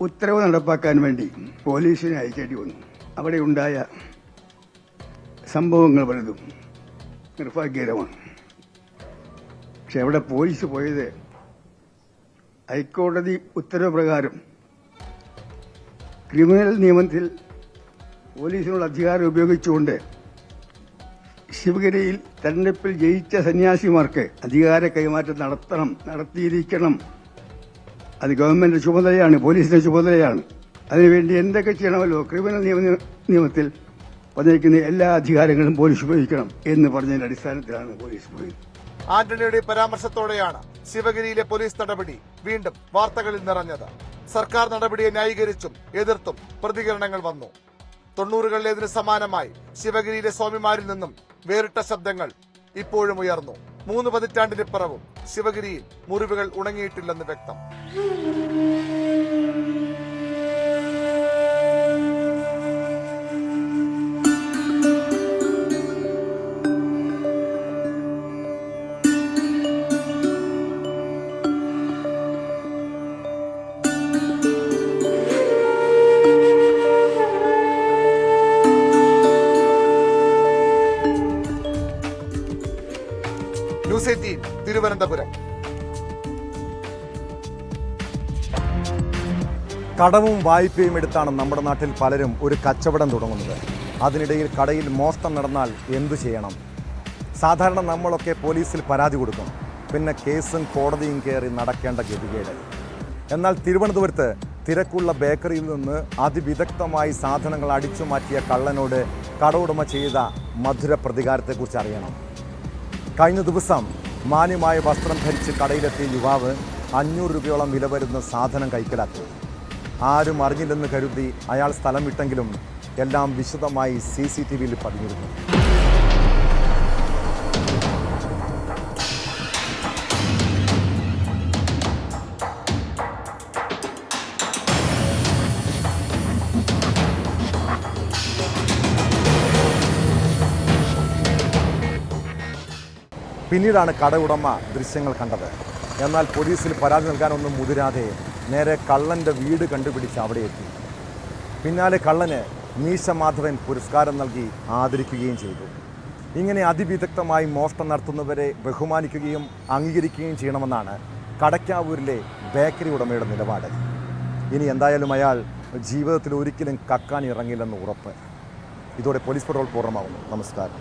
ഉത്തരവ് നടപ്പാക്കാൻ വേണ്ടി പോലീസിനെ അയക്കേണ്ടി വന്നു. അവിടെ ഉണ്ടായ സംഭവങ്ങൾ പലതും നിർഭാഗ്യകരമാണ്. പക്ഷെ അവിടെ പോലീസ് പോയത് ഹൈക്കോടതി ഉത്തരവ് പ്രകാരം ക്രിമിനൽ നിയമത്തിൽ പോലീസിനുള്ള അധികാരം ഉപയോഗിച്ചുകൊണ്ട് ശിവഗിരിയിൽ തെരഞ്ഞെടുപ്പിൽ ജയിച്ച സന്യാസിമാർക്ക് അധികാര കൈമാറ്റം നടത്തിയിരിക്കണം. അത് ഗവൺമെന്റ് ചുമതലയാണ്, പോലീസിന്റെ ചുമതലയാണ്. അതിനുവേണ്ടി എന്തൊക്കെ ചെയ്യണമല്ലോ ക്രിമിനൽ നിയമത്തിൽ പറഞ്ഞിരിക്കുന്ന എല്ലാ അധികാരങ്ങളും പോലീസ് ഉപയോഗിക്കണം എന്ന് പറഞ്ഞതിന്റെ അടിസ്ഥാനത്തിലാണ് പോലീസ് പോയത്. ആന്റണിയുടെ പരാമർശത്തോടെയാണ് ശിവഗിരിയിലെ പോലീസ് നടപടി വീണ്ടും വാർത്തകളിൽ നിറഞ്ഞത്. സർക്കാർ നടപടിയെ ന്യായീകരിച്ചും എതിർത്തും പ്രതികരണങ്ങൾ വന്നു. 90കളിലേതിന് സമാനമായി ശിവഗിരിയിലെ സ്വാമിമാരിൽ നിന്നും വേറിട്ട ശബ്ദങ്ങൾ ഇപ്പോഴും ഉയർന്നു. 3 പതിറ്റാണ്ടിനിപ്പുറവും ശിവഗിരിയിൽ മുറിവുകൾ ഉണങ്ങിയിട്ടില്ലെന്ന് വ്യക്തം. ന്യൂസ് 18 തിരുവനന്തപുരം. കടവും വായ്പയും എടുത്താണ് നമ്മുടെ നാട്ടിൽ പലരും ഒരു കച്ചവടം തുടങ്ങുന്നത്. അതിനിടയിൽ കടയിൽ മോഷണം നടന്നാൽ എന്തു ചെയ്യണം? സാധാരണ നമ്മളൊക്കെ പോലീസിൽ പരാതി കൊടുക്കും. പിന്നെ കേസും കോടതിയും കയറി നടക്കേണ്ട ഗതികേട്. എന്നാൽ തിരുവനന്തപുരത്ത് തിരക്കുള്ള ബേക്കറിയിൽ നിന്ന് അതിവിദഗ്ധമായി സാധനങ്ങൾ അടിച്ചു മാറ്റിയ കള്ളനോട് കട ഉടമ ചെയ്ത മധുര പ്രതികാരത്തെക്കുറിച്ച് അറിയണം. കഴിഞ്ഞ ദിവസം മാന്യമായ വസ്ത്രം ധരിച്ച് കടയിലെത്തിയ യുവാവ് 500 രൂപയോളം വില വരുന്ന സാധനം കൈക്കലാക്കി. ആരും അറിഞ്ഞില്ലെന്ന് കരുതി അയാൾ സ്ഥലം വിട്ടെങ്കിലും എല്ലാം വിശദമായി CCTVയിൽ പതിഞ്ഞിരുന്നു. പിന്നീടാണ് കട ഉടമ ദൃശ്യങ്ങൾ കണ്ടത്. എന്നാൽ പോലീസിൽ പരാതി നൽകാനൊന്നും മുതിരാതെ നേരെ കള്ളൻ്റെ വീട് കണ്ടുപിടിച്ച് അവിടെ എത്തി. പിന്നാലെ കള്ളന് മീശമാധവൻ പുരസ്കാരം നൽകി ആദരിക്കുകയും ചെയ്തു. ഇങ്ങനെ അതിവിദഗ്ധമായി മോഷണം നടത്തുന്നവരെ ബഹുമാനിക്കുകയും അംഗീകരിക്കുകയും ചെയ്യണമെന്നാണ് കടയ്ക്കാവൂരിലെ ബേക്കറി ഉടമയുടെ നിലപാട്. ഇനി എന്തായാലും അയാൾ ജീവിതത്തിൽ ഒരിക്കലും കക്കാൻ ഇറങ്ങില്ലെന്ന് ഉറപ്പ്. ഇതോടെ പോലീസ് പട്രോൾ പൂർണ്ണമാകുന്നു. നമസ്കാരം.